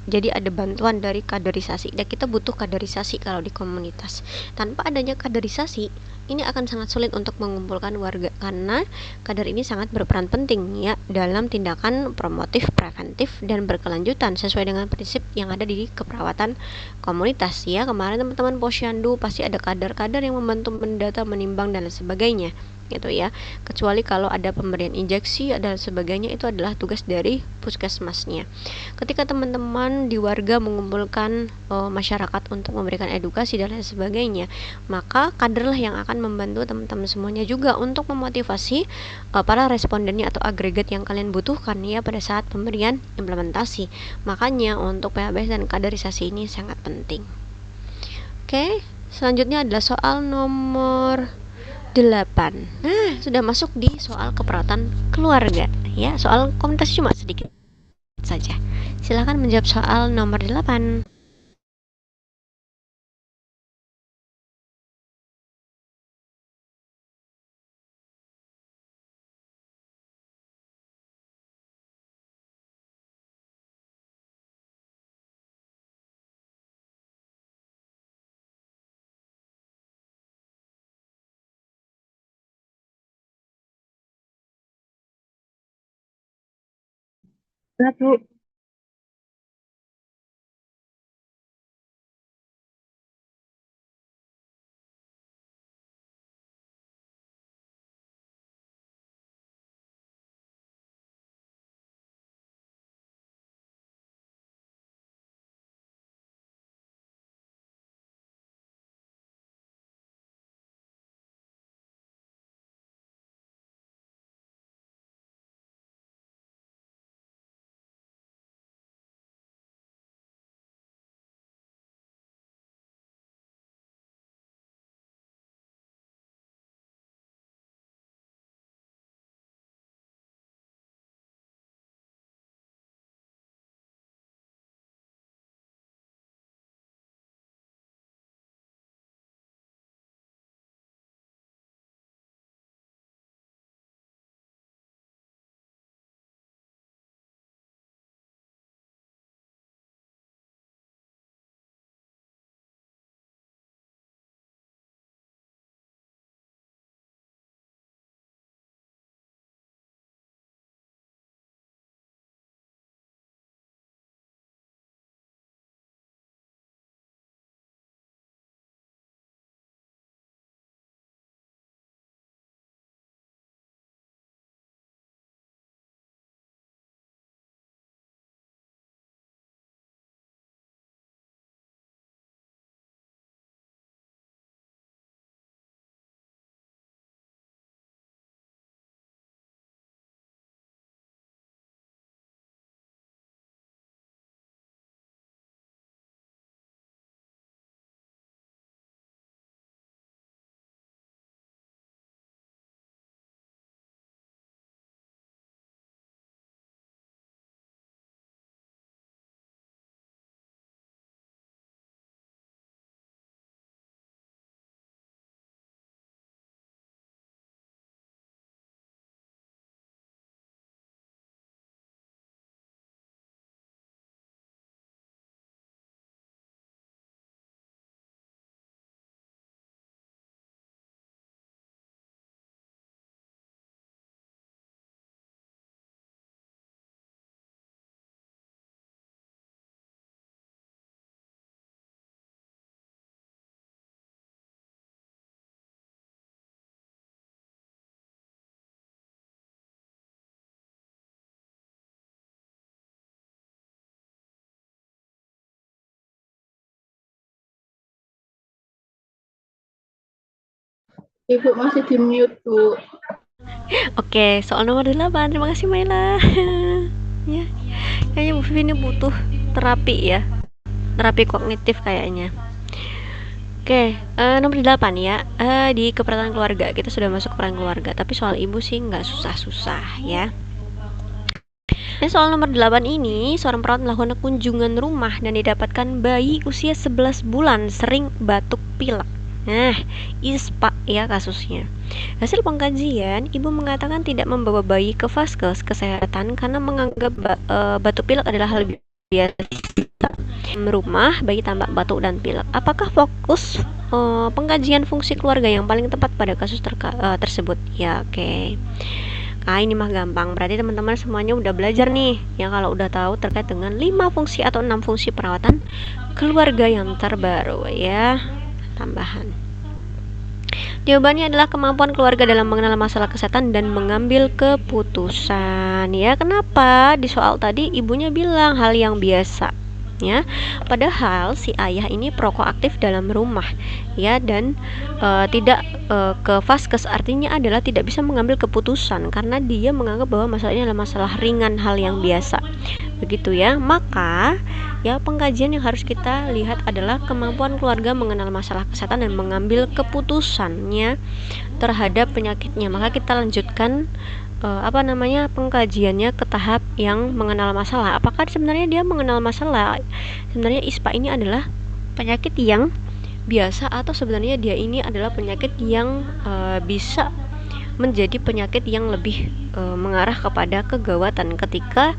Jadi ada bantuan dari kaderisasi. Dan kita butuh kaderisasi kalau di komunitas. Tanpa adanya kaderisasi, ini akan sangat sulit untuk mengumpulkan warga karena kader ini sangat berperan penting ya dalam tindakan promotif, preventif dan berkelanjutan sesuai dengan prinsip yang ada di keperawatan komunitas ya. Kemarin teman-teman posyandu pasti ada kader-kader yang membantu mendata, menimbang dan sebagainya gitu ya. Kecuali kalau ada pemberian injeksi dan sebagainya, itu adalah tugas dari puskesmasnya. Ketika teman-teman di warga mengumpulkan masyarakat untuk memberikan edukasi dan lain sebagainya, maka kaderlah yang akan membantu teman-teman semuanya juga untuk memotivasi para respondennya atau agregat yang kalian butuhkan ya pada saat pemberian implementasi. Makanya untuk PHBS dan kaderisasi ini sangat penting. Oke, selanjutnya adalah soal nomor 8. Nah, sudah masuk di soal keperawatan keluarga ya. Soal komunitas cuma sedikit saja. Silakan menjawab soal nomor 8. Bu. Ibu masih di mute, Bu. Oke, soal nomor 8. Terima kasih Maila. Ya, kayaknya Bu Vivi ini butuh terapi ya. Terapi kognitif kayaknya. Oke, nomor 8 ya. Di keperawatan keluarga. Kita sudah masuk ke peran keluarga, tapi soal ibu sih nggak susah-susah ya. Nah, soal nomor 8 ini, seorang perawat melakukan kunjungan rumah dan didapatkan bayi usia 11 bulan sering batuk pilek. Nah, ISPA ya kasusnya. Hasil pengkajian, ibu mengatakan tidak membawa bayi ke vaskes kesehatan karena menganggap batuk pilek adalah hal biasa. Rumah bayi tampak batuk dan pilek. Apakah fokus pengkajian fungsi keluarga yang paling tepat pada kasus tersebut? Ya, oke. Nah, ini mah gampang. Berarti teman-teman semuanya udah belajar nih. Ya, kalau udah tahu terkait dengan 5 fungsi atau 6 fungsi perawatan keluarga yang terbaru ya. Tambahan. Jawabannya adalah kemampuan keluarga dalam mengenal masalah kesehatan dan mengambil keputusan. Ya, kenapa? Di soal tadi ibunya bilang hal yang biasa. Ya, padahal si ayah ini perokok aktif dalam rumah ya, dan tidak ke vaskes, artinya adalah tidak bisa mengambil keputusan karena dia menganggap bahwa masalah ini adalah masalah ringan, hal yang biasa begitu ya. Maka ya, pengkajian yang harus kita lihat adalah kemampuan keluarga mengenal masalah kesehatan dan mengambil keputusannya terhadap penyakitnya. Maka kita lanjutkan pengkajiannya ke tahap yang mengenal masalah. Apakah sebenarnya dia mengenal masalah? Sebenarnya ISPA ini adalah penyakit yang biasa atau sebenarnya dia ini adalah penyakit yang bisa menjadi penyakit yang lebih mengarah kepada kegawatan ketika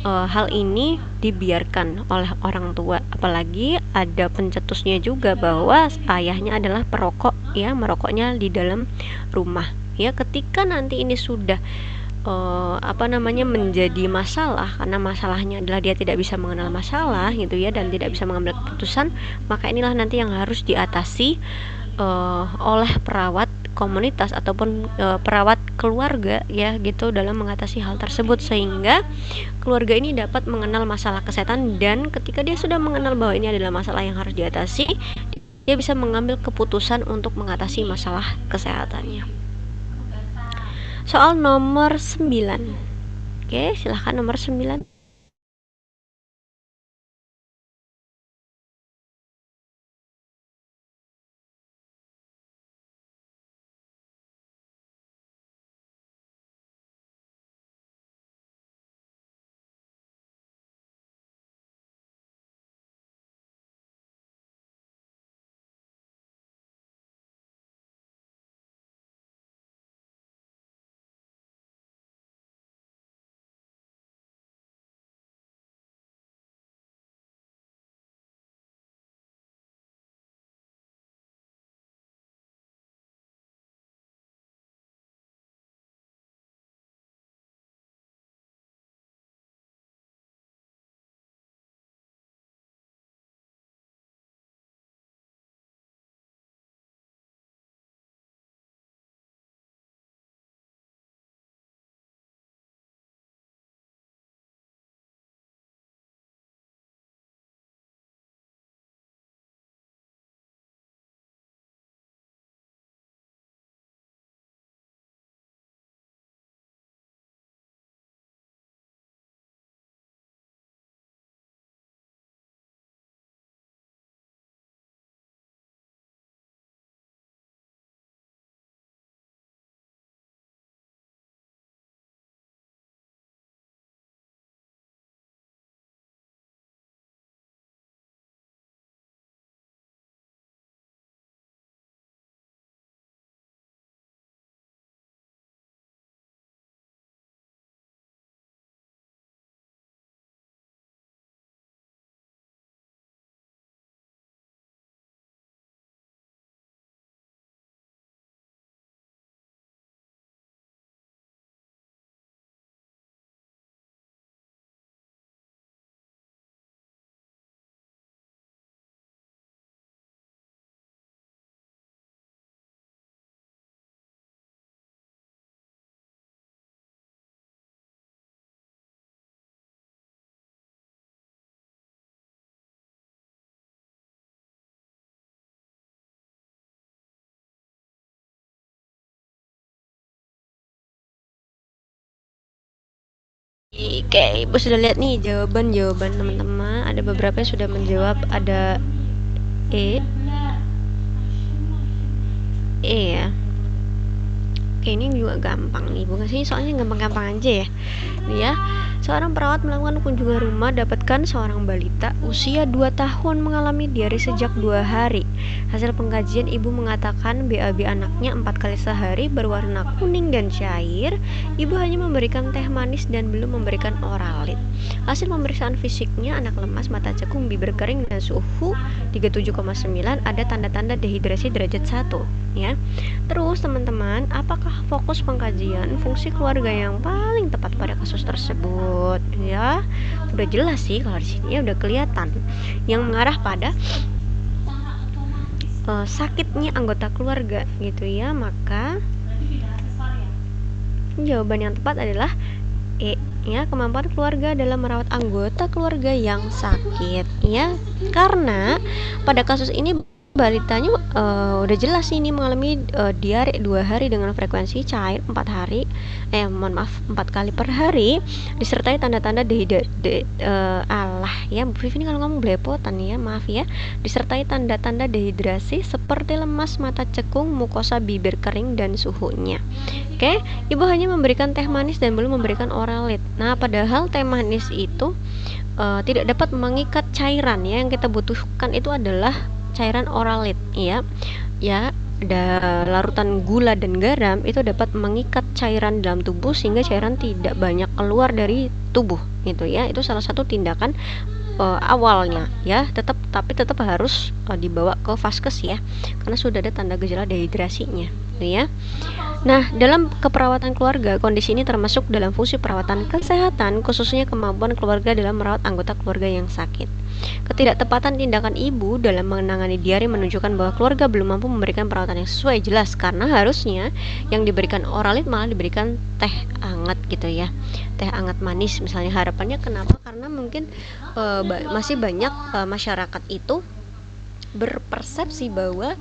hal ini dibiarkan oleh orang tua. Apalagi ada pencetusnya juga bahwa ayahnya adalah perokok ya, merokoknya di dalam rumah ya. Ketika nanti ini sudah menjadi masalah karena masalahnya adalah dia tidak bisa mengenal masalah gitu ya, dan tidak bisa mengambil keputusan, maka inilah nanti yang harus diatasi oleh perawat komunitas ataupun perawat keluarga ya gitu, dalam mengatasi hal tersebut sehingga keluarga ini dapat mengenal masalah kesehatan, dan ketika dia sudah mengenal bahwa ini adalah masalah yang harus diatasi, dia bisa mengambil keputusan untuk mengatasi masalah kesehatannya. Soal nomor 9. Oke, silahkan nomor 9. Oke, Ibu sudah lihat nih jawaban teman-teman. Ada beberapa yang sudah menjawab. Ada E, ya. Oke, ini juga gampang nih, bukan sih? Soalnya gampang-gampang aja ya. Ya, seorang perawat melakukan kunjungan rumah dapatkan seorang balita usia 2 tahun mengalami diare sejak 2 hari. Hasil pengkajian ibu mengatakan BAB anaknya 4 kali sehari berwarna kuning dan cair. Ibu hanya memberikan teh manis dan belum memberikan oralit. Hasil pemeriksaan fisiknya anak lemas, mata cekung, bibir kering dan suhu 37,9, ada tanda-tanda dehidrasi derajat 1 ya. Terus teman-teman, apakah fokus pengkajian fungsi keluarga yang paling tepat pada kasus tersebut? Ya, udah jelas sih kalau di sini ya udah kelihatan yang mengarah pada sakitnya anggota keluarga gitu ya. Maka jawaban yang tepat adalah E ya, kemampuan keluarga dalam merawat anggota keluarga yang sakit ya. Karena pada kasus ini balitanya udah jelas ini mengalami diare 2 hari dengan frekuensi cair 4 hari 4 kali per hari disertai tanda-tanda alah ya Bu Vivi ini kalau ngomong belepotan ya, maaf ya, disertai tanda-tanda dehidrasi seperti lemas, mata cekung, mukosa bibir kering dan suhunya. Oke, ibu hanya memberikan teh manis dan belum memberikan oralit. Nah, padahal teh manis itu tidak dapat mengikat cairan ya. Yang kita butuhkan itu adalah cairan oralit ya. Ya, larutan gula dan garam itu dapat mengikat cairan dalam tubuh sehingga cairan tidak banyak keluar dari tubuh gitu ya. Itu salah satu tindakan awalnya ya, tapi tetap harus dibawa ke vaskes ya, karena sudah ada tanda gejala dehidrasinya gitu ya. Nah, dalam keperawatan keluarga, kondisi ini termasuk dalam fungsi perawatan kesehatan, khususnya kemampuan keluarga dalam merawat anggota keluarga yang sakit. Ketidaktepatan tindakan ibu dalam menangani diare menunjukkan bahwa keluarga belum mampu memberikan perawatan yang sesuai, jelas, karena harusnya yang diberikan oralit malah diberikan teh hangat gitu ya, teh hangat manis misalnya. Harapannya kenapa? Karena mungkin masih banyak masyarakat itu berpersepsi bahwa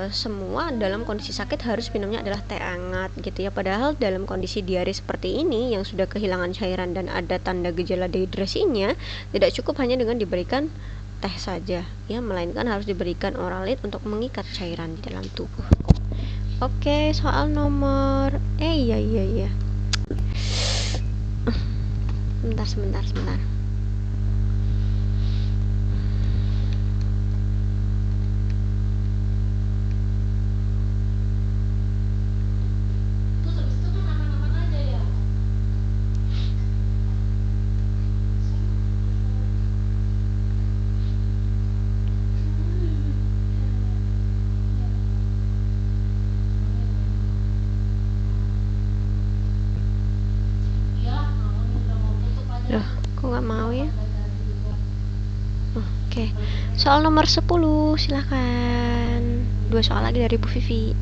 semua dalam kondisi sakit harus minumnya adalah teh hangat gitu ya. Padahal dalam kondisi diare seperti ini yang sudah kehilangan cairan dan ada tanda gejala dehidrasinya, tidak cukup hanya dengan diberikan teh saja ya, melainkan harus diberikan oralit untuk mengikat cairan di dalam tubuh. Oke, soal nomor iya. Sebentar. Loh, kok nggak mau ya? Oke. Soal nomor 10, silakan. 2 soal lagi dari Bu Vivi.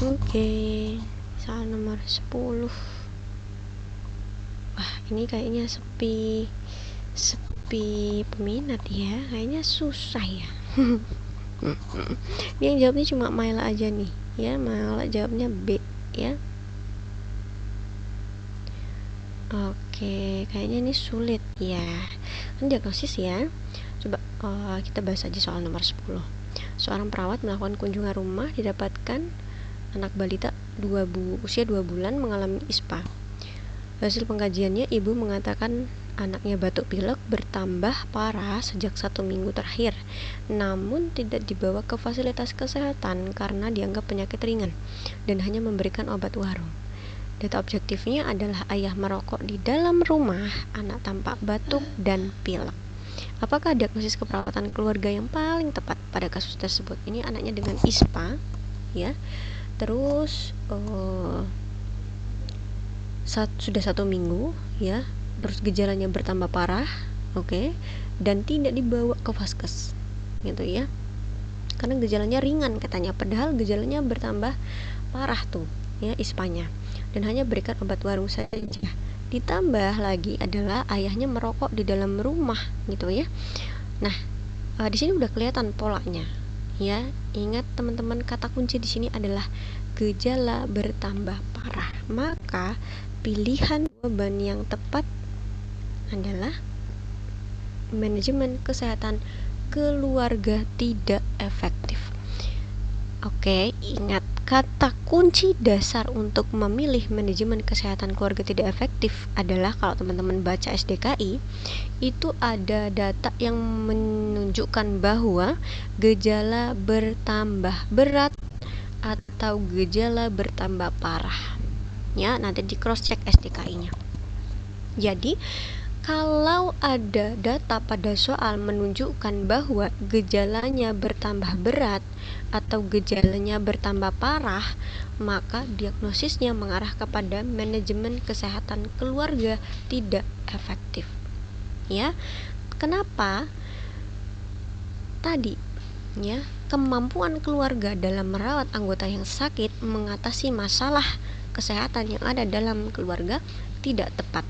Oke, soal nomor 10. Wah, ini kayaknya sepi peminat ya, kayaknya susah ya. Yang jawabnya cuma Maila aja nih ya, Maila jawabnya B ya. Oke, kayaknya ini sulit ya. Kan diagnosis ya. Coba kita bahas aja soal nomor 10. Seorang perawat melakukan kunjungan rumah, didapatkan anak balita usia 2 bulan mengalami ISPA. Hasil pengkajiannya, ibu mengatakan anaknya batuk pilek bertambah parah sejak 1 minggu terakhir, namun tidak dibawa ke fasilitas kesehatan karena dianggap penyakit ringan dan hanya memberikan obat warung. Data objektifnya adalah ayah merokok di dalam rumah, anak tampak batuk dan pilek. Apakah diagnosis keperawatan keluarga yang paling tepat pada kasus tersebut? Ini anaknya dengan ISPA ya. Terus sudah 1 minggu ya, terus gejalanya bertambah parah, oke, dan tidak dibawa ke vaskes gitu ya, karena gejalanya ringan katanya, padahal gejalanya bertambah parah tuh ya ISPA-nya, dan hanya berikan obat warung saja. Ditambah lagi adalah ayahnya merokok di dalam rumah gitu ya. Nah, di sini udah kelihatan polanya ya. Ingat teman-teman, kata kunci di sini adalah gejala bertambah parah. Maka pilihan jawaban yang tepat adalah manajemen kesehatan keluarga tidak efektif. Oke, ingat kata kunci dasar untuk memilih manajemen kesehatan keluarga tidak efektif adalah, kalau teman-teman baca SDKI, itu ada data yang menunjukkan bahwa gejala bertambah berat atau gejala bertambah parah. Ya, nanti di cross check SDKI-nya. Jadi, kalau ada data pada soal menunjukkan bahwa gejalanya bertambah berat atau gejalanya bertambah parah, maka diagnosisnya mengarah kepada manajemen kesehatan keluarga tidak efektif. Ya, kenapa? Tadi ya, kemampuan keluarga dalam merawat anggota yang sakit, mengatasi masalah kesehatan yang ada dalam keluarga tidak tepat.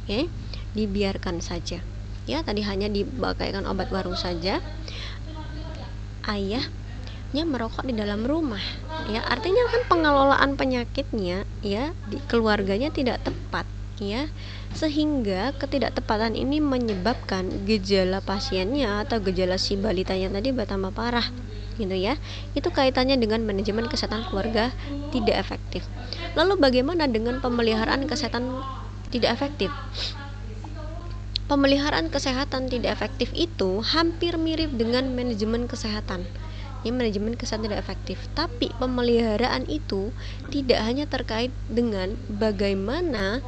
Oke, dibiarkan saja ya, tadi hanya dibakaikan obat warung saja. Ayahnya merokok di dalam rumah ya, artinya kan pengelolaan penyakitnya ya di keluarganya tidak tepat ya, sehingga ketidaktepatan ini menyebabkan gejala pasiennya atau gejala si balitanya tadi bertambah parah gitu ya. Itu kaitannya dengan manajemen kesehatan keluarga tidak efektif. Lalu bagaimana dengan pemeliharaan kesehatan tidak efektif? Pemeliharaan kesehatan tidak efektif itu hampir mirip dengan manajemen kesehatan. Ya, manajemen kesehatan tidak efektif. Tapi pemeliharaan itu tidak hanya terkait dengan bagaimana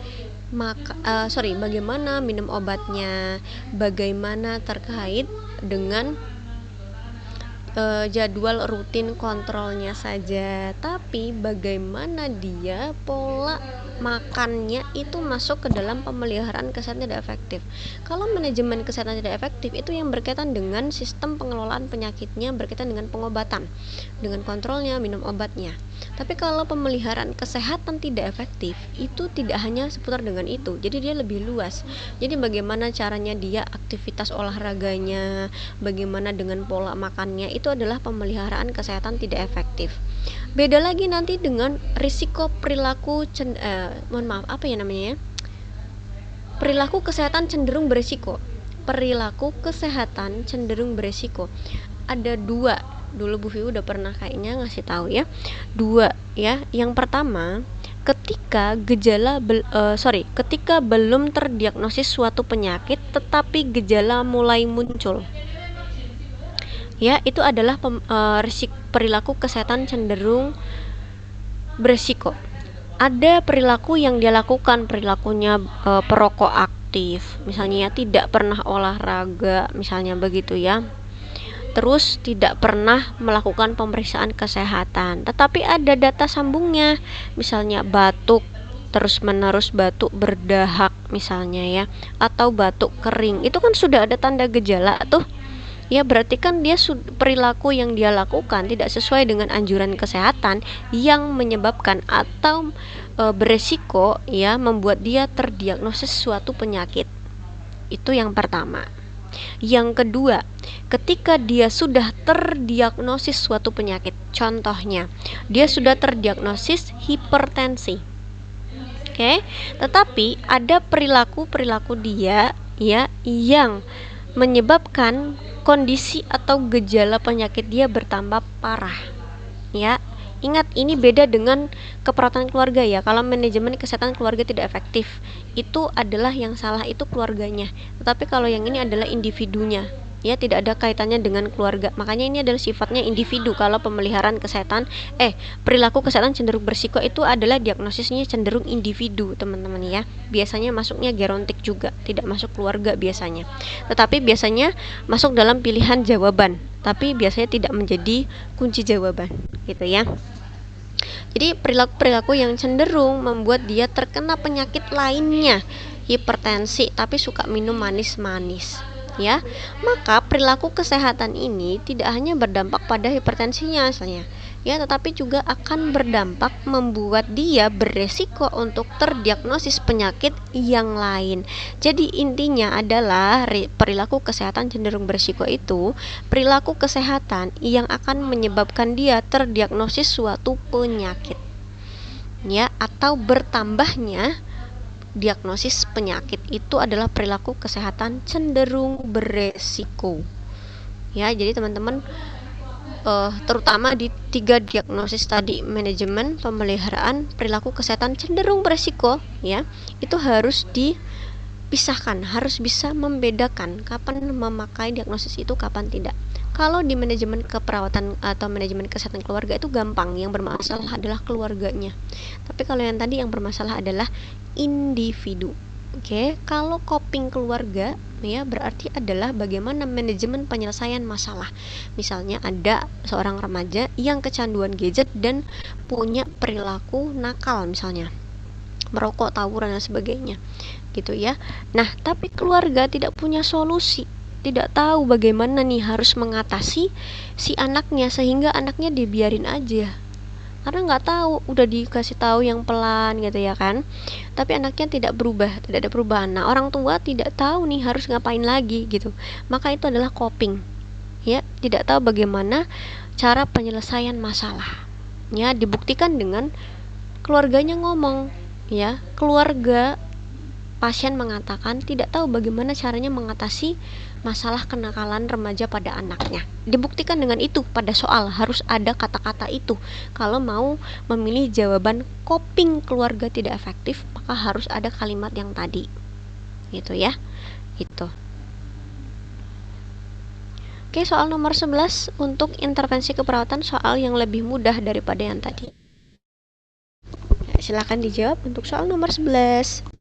bagaimana minum obatnya, bagaimana terkait dengan jadwal rutin kontrolnya saja, tapi bagaimana dia pola makannya itu masuk ke dalam pemeliharaan kesehatan tidak efektif. Kalau manajemen kesehatan tidak efektif itu yang berkaitan dengan sistem pengelolaan penyakitnya, berkaitan dengan pengobatan, dengan kontrolnya, minum obatnya. Tapi kalau pemeliharaan kesehatan tidak efektif itu tidak hanya seputar dengan itu, jadi dia lebih luas. Jadi bagaimana caranya dia aktivitas olahraganya, bagaimana dengan pola makannya, itu adalah pemeliharaan kesehatan tidak efektif. Beda lagi nanti dengan risiko perilaku perilaku kesehatan cenderung berisiko. Perilaku kesehatan cenderung berisiko. Ada 2. Dulu Bu Vivi udah pernah kayaknya ngasih tahu ya. 2 ya. Yang pertama, ketika ketika belum terdiagnosis suatu penyakit tetapi gejala mulai muncul. Ya, itu adalah perilaku kesehatan cenderung berisiko. Ada perilaku yang dia lakukan, perilakunya perokok aktif, misalnya tidak pernah olahraga, misalnya begitu ya. Terus tidak pernah melakukan pemeriksaan kesehatan, tetapi ada data sambungnya, misalnya batuk, terus menerus batuk berdahak misalnya ya, atau batuk kering, itu kan sudah ada tanda gejala tuh Ya berarti kan dia perilaku yang dia lakukan tidak sesuai dengan anjuran kesehatan yang menyebabkan atau beresiko ya membuat dia terdiagnosis suatu penyakit. Itu yang pertama. Yang kedua, ketika dia sudah terdiagnosis suatu penyakit, contohnya dia sudah terdiagnosis hipertensi. Oke, tetapi ada perilaku-perilaku dia ya yang menyebabkan kondisi atau gejala penyakit dia bertambah parah. Ya, ingat ini beda dengan keperawatan keluarga ya. Kalau manajemen kesehatan keluarga tidak efektif, itu adalah yang salah itu keluarganya. Tetapi kalau yang ini adalah individunya. Ya, tidak ada kaitannya dengan keluarga. Makanya ini adalah sifatnya individu. Kalau pemeliharaan kesehatan perilaku kesehatan cenderung bersiko itu adalah diagnosisnya cenderung individu, teman-teman ya. Biasanya masuknya gerontik juga, tidak masuk keluarga biasanya. Tetapi biasanya masuk dalam pilihan jawaban, tapi biasanya tidak menjadi kunci jawaban, gitu ya. Jadi perilaku-perilaku yang cenderung membuat dia terkena penyakit lainnya, hipertensi tapi suka minum manis-manis. Ya, maka perilaku kesehatan ini tidak hanya berdampak pada hipertensinya misalnya, ya, tetapi juga akan berdampak membuat dia beresiko untuk terdiagnosis penyakit yang lain. Jadi intinya adalah perilaku kesehatan cenderung beresiko itu perilaku kesehatan yang akan menyebabkan dia terdiagnosis suatu penyakit, ya, atau bertambahnya diagnosis penyakit itu adalah perilaku kesehatan cenderung beresiko. Ya, jadi teman-teman terutama di 3 diagnosis tadi, manajemen, pemeliharaan, perilaku kesehatan cenderung beresiko, ya, itu harus dipisahkan, harus bisa membedakan kapan memakai diagnosis itu, kapan tidak. Kalau di manajemen keperawatan atau manajemen kesehatan keluarga itu gampang, yang bermasalah adalah keluarganya. Tapi kalau yang tadi yang bermasalah adalah individu. Oke, kalau coping keluarga ya berarti adalah bagaimana manajemen penyelesaian masalah. Misalnya ada seorang remaja yang kecanduan gadget dan punya perilaku nakal, misalnya merokok, tawuran dan sebagainya, gitu ya. Nah, tapi keluarga tidak punya solusi, tidak tahu bagaimana nih harus mengatasi si anaknya, sehingga anaknya dibiarin aja karena nggak tahu, udah dikasih tahu yang pelan gitu ya kan, tapi anaknya tidak berubah, tidak ada perubahan. Nah, orang tua tidak tahu nih harus ngapain lagi gitu, maka itu adalah coping, ya, tidak tahu bagaimana cara penyelesaian masalah, ya, dibuktikan dengan keluarganya ngomong, ya, keluarga pasien mengatakan tidak tahu bagaimana caranya mengatasi masalah kenakalan remaja pada anaknya. Dibuktikan dengan itu pada soal harus ada kata-kata itu. Kalau mau memilih jawaban coping keluarga tidak efektif, maka harus ada kalimat yang tadi. Gitu ya. Gitu. Oke, soal nomor 11 untuk intervensi keperawatan, soal yang lebih mudah daripada yang tadi. Silakan dijawab untuk soal nomor 11.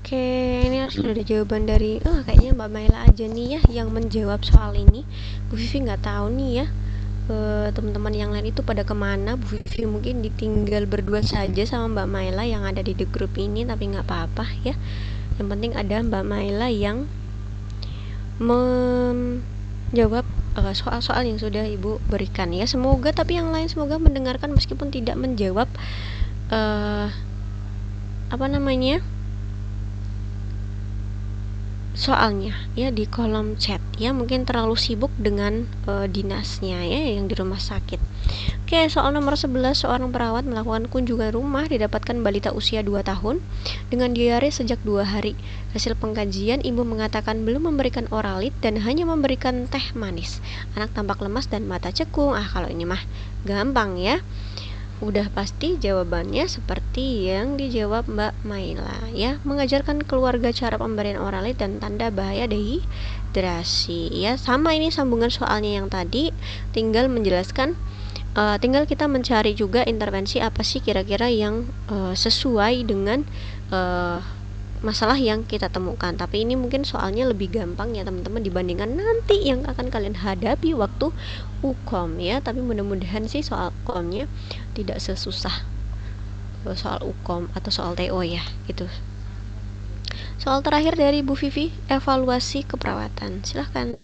Oke, ini sudah ada jawaban dari kayaknya Mbak Maila aja nih ya yang menjawab soal ini. Bu Vivi nggak tahu nih ya, teman-teman yang lain itu pada kemana. Bu Vivi mungkin ditinggal berdua saja sama Mbak Maila yang ada di the group ini, tapi nggak apa-apa ya. Yang penting ada Mbak Maila yang menjawab soal-soal yang sudah Ibu berikan ya. Semoga tapi yang lain semoga mendengarkan meskipun tidak menjawab apa namanya soalnya ya di kolom chat ya, mungkin terlalu sibuk dengan dinasnya ya yang di rumah sakit. Oke, soal nomor 11, seorang perawat melakukan kunjungan rumah didapatkan balita usia 2 tahun dengan diare sejak 2 hari. Hasil pengkajian, ibu mengatakan belum memberikan oralit dan hanya memberikan teh manis. Anak tampak lemas dan mata cekung. Kalau ini mah gampang ya. Udah pasti jawabannya seperti yang dijawab Mbak Maila ya, mengajarkan keluarga cara pemberian oralit dan tanda bahaya dehidrasi ya. Sama ini sambungan soalnya yang tadi, tinggal menjelaskan tinggal kita mencari juga intervensi apa sih kira-kira yang sesuai dengan masalah yang kita temukan. Tapi ini mungkin soalnya lebih gampang ya teman-teman dibandingkan nanti yang akan kalian hadapi waktu UKOM ya. Tapi mudah-mudahan sih soal UKOM-nya tidak sesusah soal UKOM atau soal TO ya gitu. Soal terakhir dari Bu Vivi, evaluasi keperawatan. Silahkan.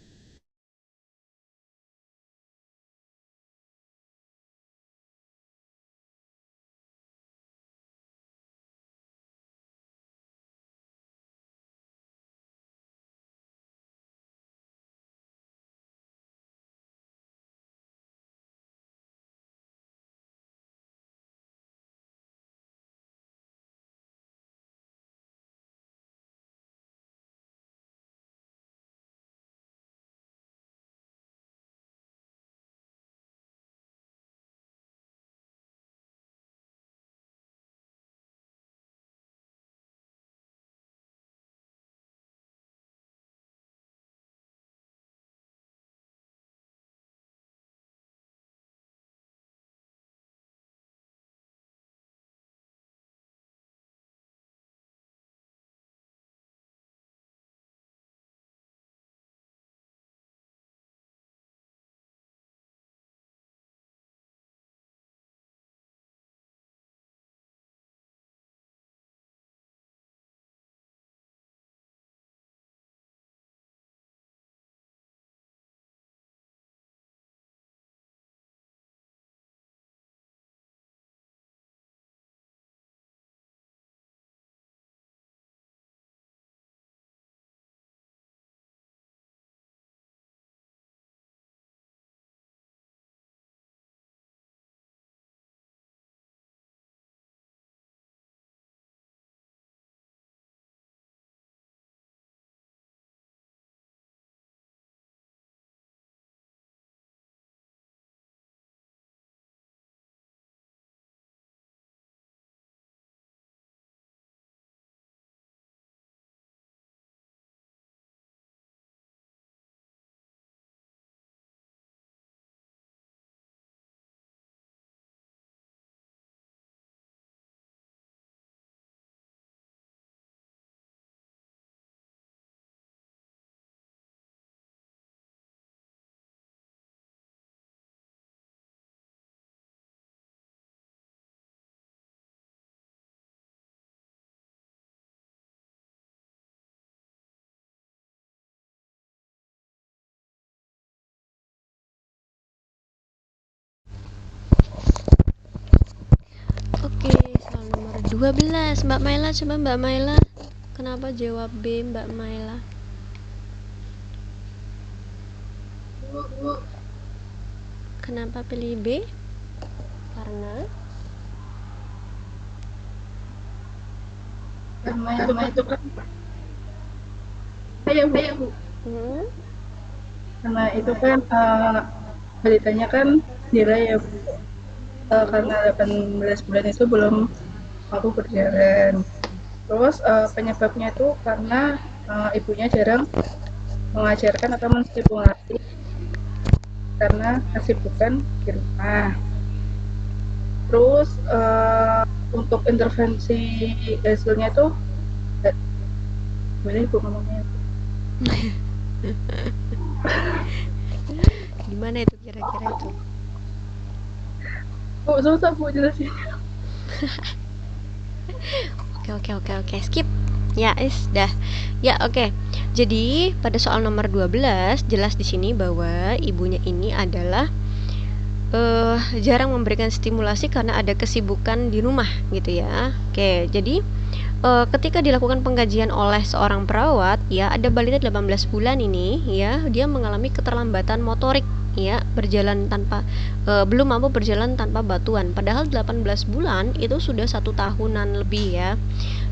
Oke, soal nomor 12 Mbak Maila, coba Mbak Maila kenapa jawab B Mbak Maila? Kenapa pilih B? Karena itu kan saya Bu. Karena itu kan beritanya kan delay ya Bu. Karena 18 bulan itu belum aku berjalan. Terus penyebabnya itu karena ibunya jarang mengajarkan atau menstimulasi karena kesibukan di rumah. Terus untuk intervensi hasilnya itu Gimana Ibu ngomongnya? Gimana itu kira-kira itu? Bu, susah Bu jelasin. Oke, skip. Ya, dah. Ya, oke. Jadi, pada soal nomor 12 jelas di sini bahwa ibunya ini adalah jarang memberikan stimulasi karena ada kesibukan di rumah gitu ya. Oke, jadi ketika dilakukan pengkajian oleh seorang perawat ya, ada balita 18 bulan ini ya, dia mengalami keterlambatan motorik ya, berjalan tanpa belum mampu berjalan tanpa bantuan. Padahal 18 bulan itu sudah 1 tahunan lebih ya.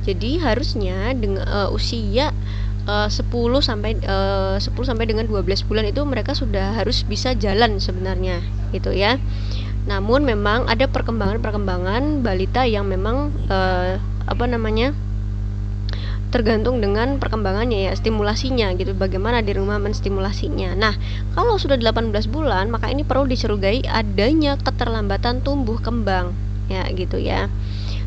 Jadi harusnya dengan usia 10 sampai dengan 12 bulan itu mereka sudah harus bisa jalan sebenarnya gitu ya. Namun memang ada perkembangan balita yang memang tergantung dengan perkembangannya ya, stimulasinya gitu, bagaimana di rumah menstimulasinya. Nah, kalau sudah 18 bulan maka ini perlu dicerugai adanya keterlambatan tumbuh kembang ya gitu ya.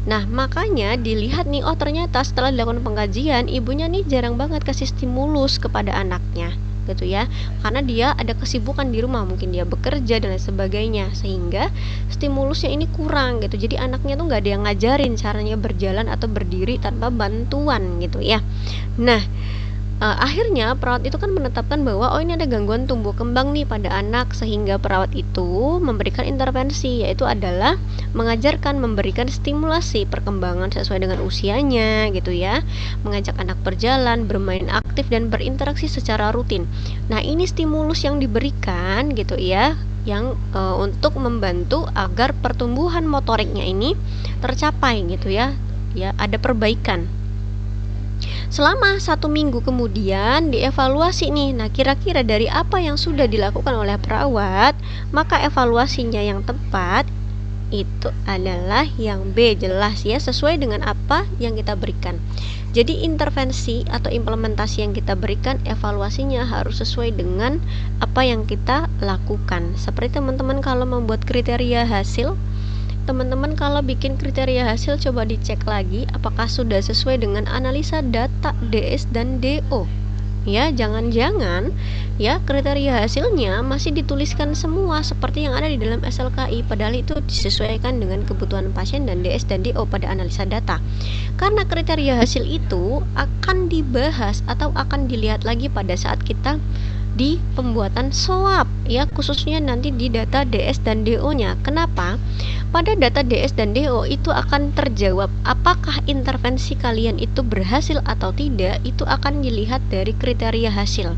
Nah, makanya dilihat nih, oh ternyata setelah dilakukan pengkajian, ibunya nih jarang banget kasih stimulus kepada anaknya gitu ya, karena dia ada kesibukan di rumah, mungkin dia bekerja dan lain sebagainya, sehingga stimulusnya ini kurang gitu. Jadi anaknya tuh nggak ada yang ngajarin caranya berjalan atau berdiri tanpa bantuan gitu ya. Nah, akhirnya perawat itu kan menetapkan bahwa oh ini ada gangguan tumbuh kembang nih pada anak, sehingga perawat itu memberikan intervensi, yaitu adalah mengajarkan memberikan stimulasi perkembangan sesuai dengan usianya gitu ya, mengajak anak berjalan, bermain aktif dan berinteraksi secara rutin. Nah, ini stimulus yang diberikan gitu ya, yang untuk membantu agar pertumbuhan motoriknya ini tercapai gitu ya, ada perbaikan. Selama 1 minggu kemudian dievaluasi nih. Nah, kira-kira dari apa yang sudah dilakukan oleh perawat, maka evaluasinya yang tepat itu adalah yang B, jelas ya, sesuai dengan apa yang kita berikan. Jadi intervensi atau implementasi yang kita berikan, evaluasinya harus sesuai dengan apa yang kita lakukan. Seperti teman-teman kalau membuat kriteria hasil, teman-teman kalau bikin kriteria hasil coba dicek lagi apakah sudah sesuai dengan analisa data DS dan DO ya. Jangan-jangan ya kriteria hasilnya masih dituliskan semua seperti yang ada di dalam SLKI, padahal itu disesuaikan dengan kebutuhan pasien dan DS dan DO pada analisa data. Karena kriteria hasil itu akan dibahas atau akan dilihat lagi pada saat kita di pembuatan SOAP ya, khususnya nanti di data DS dan DO-nya. Kenapa? Pada data DS dan DO itu akan terjawab apakah intervensi kalian itu berhasil atau tidak, itu akan dilihat dari kriteria hasil.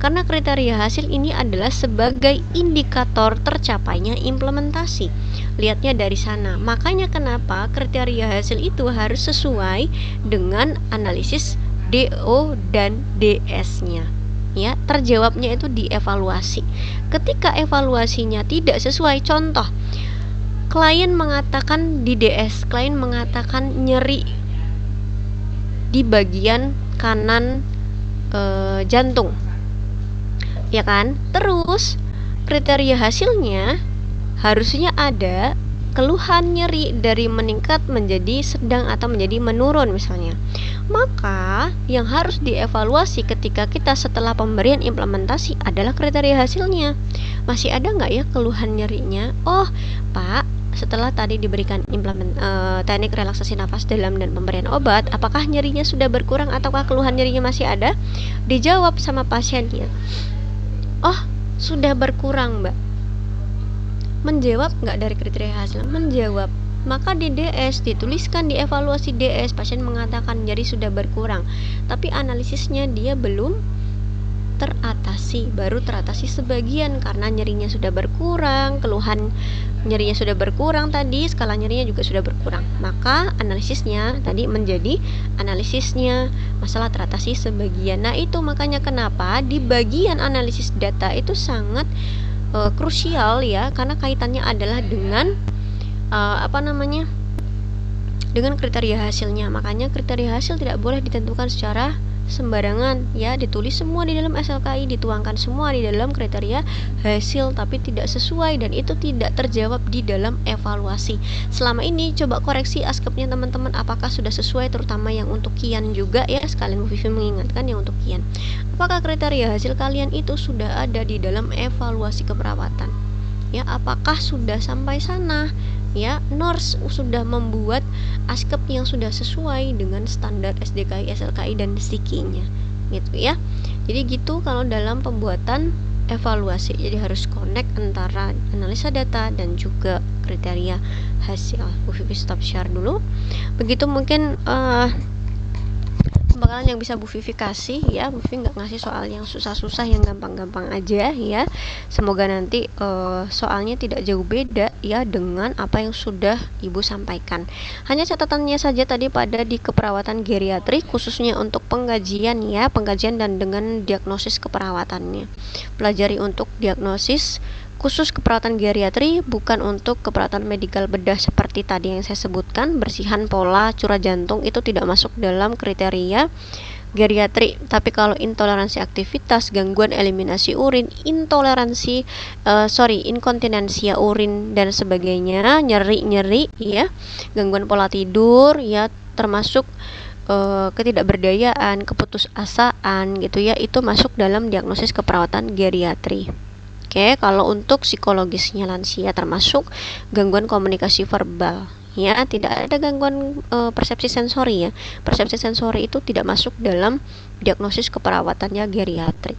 Karena kriteria hasil ini adalah sebagai indikator tercapainya implementasi. Lihatnya dari sana. Makanya kenapa kriteria hasil itu harus sesuai dengan analisis DO dan DS-nya. Ya, terjawabnya itu dievaluasi. Ketika evaluasinya tidak sesuai, contoh klien mengatakan di DS, klien mengatakan nyeri di bagian kanan jantung ya kan, terus kriteria hasilnya harusnya ada keluhan nyeri dari meningkat menjadi sedang atau menjadi menurun misalnya. Maka yang harus dievaluasi ketika kita setelah pemberian implementasi adalah kriteria hasilnya. Masih ada nggak ya keluhan nyerinya? Oh Pak, setelah tadi diberikan teknik relaksasi nafas dalam dan pemberian obat, apakah nyerinya sudah berkurang ataukah keluhan nyerinya masih ada? Dijawab sama pasiennya, oh sudah berkurang Mbak. Menjawab nggak dari kriteria hasil? Menjawab. Maka di DS dituliskan, di evaluasi DS pasien mengatakan nyeri sudah berkurang, tapi analisisnya dia belum teratasi, baru teratasi sebagian karena nyerinya sudah berkurang, keluhan nyerinya sudah berkurang tadi, skala nyerinya juga sudah berkurang. Maka analisisnya tadi menjadi analisisnya masalah teratasi sebagian. Nah, itu makanya kenapa di bagian analisis data itu sangat krusial ya, karena kaitannya adalah dengan dengan kriteria hasilnya. Makanya kriteria hasil tidak boleh ditentukan secara sembarangan ya, ditulis semua di dalam SLKI, dituangkan semua di dalam kriteria hasil tapi tidak sesuai dan itu tidak terjawab di dalam evaluasi. Selama ini coba koreksi askepnya teman-teman apakah sudah sesuai, terutama yang untuk kian juga ya, sekalian Bu Vivi mengingatkan yang untuk kian. Apakah kriteria hasil kalian itu sudah ada di dalam evaluasi keperawatan? Ya, apakah sudah sampai sana? Ya, NORS sudah membuat askep yang sudah sesuai dengan standar SDKI, SLKI dan STIKI-nya gitu ya. Jadi gitu kalau dalam pembuatan evaluasi. Jadi harus connect antara analisa data dan juga kriteria hasil. Bu Vivi stop share dulu. Begitu mungkin pembekalan yang bisa Bu Vivi kasih ya. Bu Vivi nggak ngasih soal yang susah-susah, yang gampang-gampang aja ya. Semoga nanti soalnya tidak jauh beda ya dengan apa yang sudah Ibu sampaikan. Hanya catatannya saja tadi pada di keperawatan geriatri khususnya untuk pengkajian ya, pengkajian dan dengan diagnosis keperawatannya. Pelajari untuk diagnosis khusus keperawatan geriatri, bukan untuk keperawatan medikal bedah seperti tadi yang saya sebutkan. Bersihan pola curah jantung itu tidak masuk dalam kriteria geriatri. Tapi kalau intoleransi aktivitas, gangguan eliminasi urin, inkontinensia urin dan sebagainya, nyeri ya, gangguan pola tidur ya, termasuk ketidakberdayaan, keputusasaan gitu ya, itu masuk dalam diagnosis keperawatan geriatri. Oke, kalau untuk psikologisnya lansia termasuk gangguan komunikasi verbal ya, tidak ada gangguan persepsi sensori ya. Persepsi sensori itu tidak masuk dalam diagnosis keperawatannya geriatrik.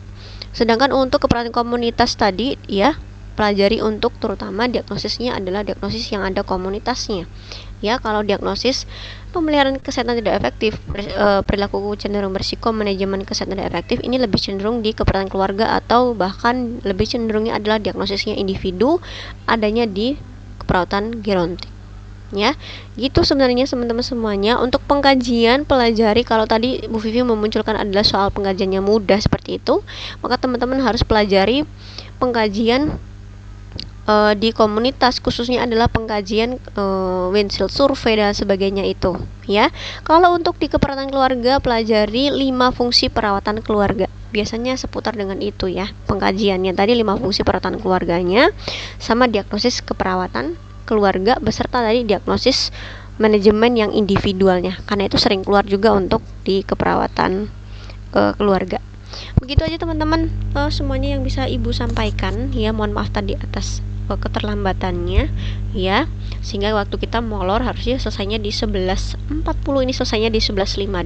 Sedangkan untuk keperawatan komunitas tadi ya, pelajari untuk terutama diagnosisnya adalah diagnosis yang ada komunitasnya. Ya, kalau diagnosis pemeliharaan kesehatan tidak efektif, perilaku cenderung bersiko, manajemen kesehatan tidak efektif, ini lebih cenderung di keperawatan keluarga atau bahkan lebih cenderungnya adalah diagnosisnya individu adanya di keperawatan gerontik. Ya, gitu sebenarnya teman-teman semuanya. Untuk pengkajian pelajari, kalau tadi Bu Vivi memunculkan adalah soal pengkajiannya mudah seperti itu, maka teman-teman harus pelajari pengkajian di komunitas, khususnya adalah pengkajian Windshield survey dan sebagainya itu ya. Kalau untuk di keperawatan keluarga, pelajari 5 fungsi perawatan keluarga. Biasanya seputar dengan itu ya pengkajiannya tadi, 5 fungsi perawatan keluarganya sama diagnosis keperawatan keluarga beserta tadi diagnosis manajemen yang individualnya, karena itu sering keluar juga untuk di keperawatan keluarga. Begitu aja teman-teman semuanya yang bisa Ibu sampaikan ya. Mohon maaf tadi atas keterlambatannya ya, sehingga waktu kita molor harusnya selesainya di 11.40, ini selesainya di 11.52.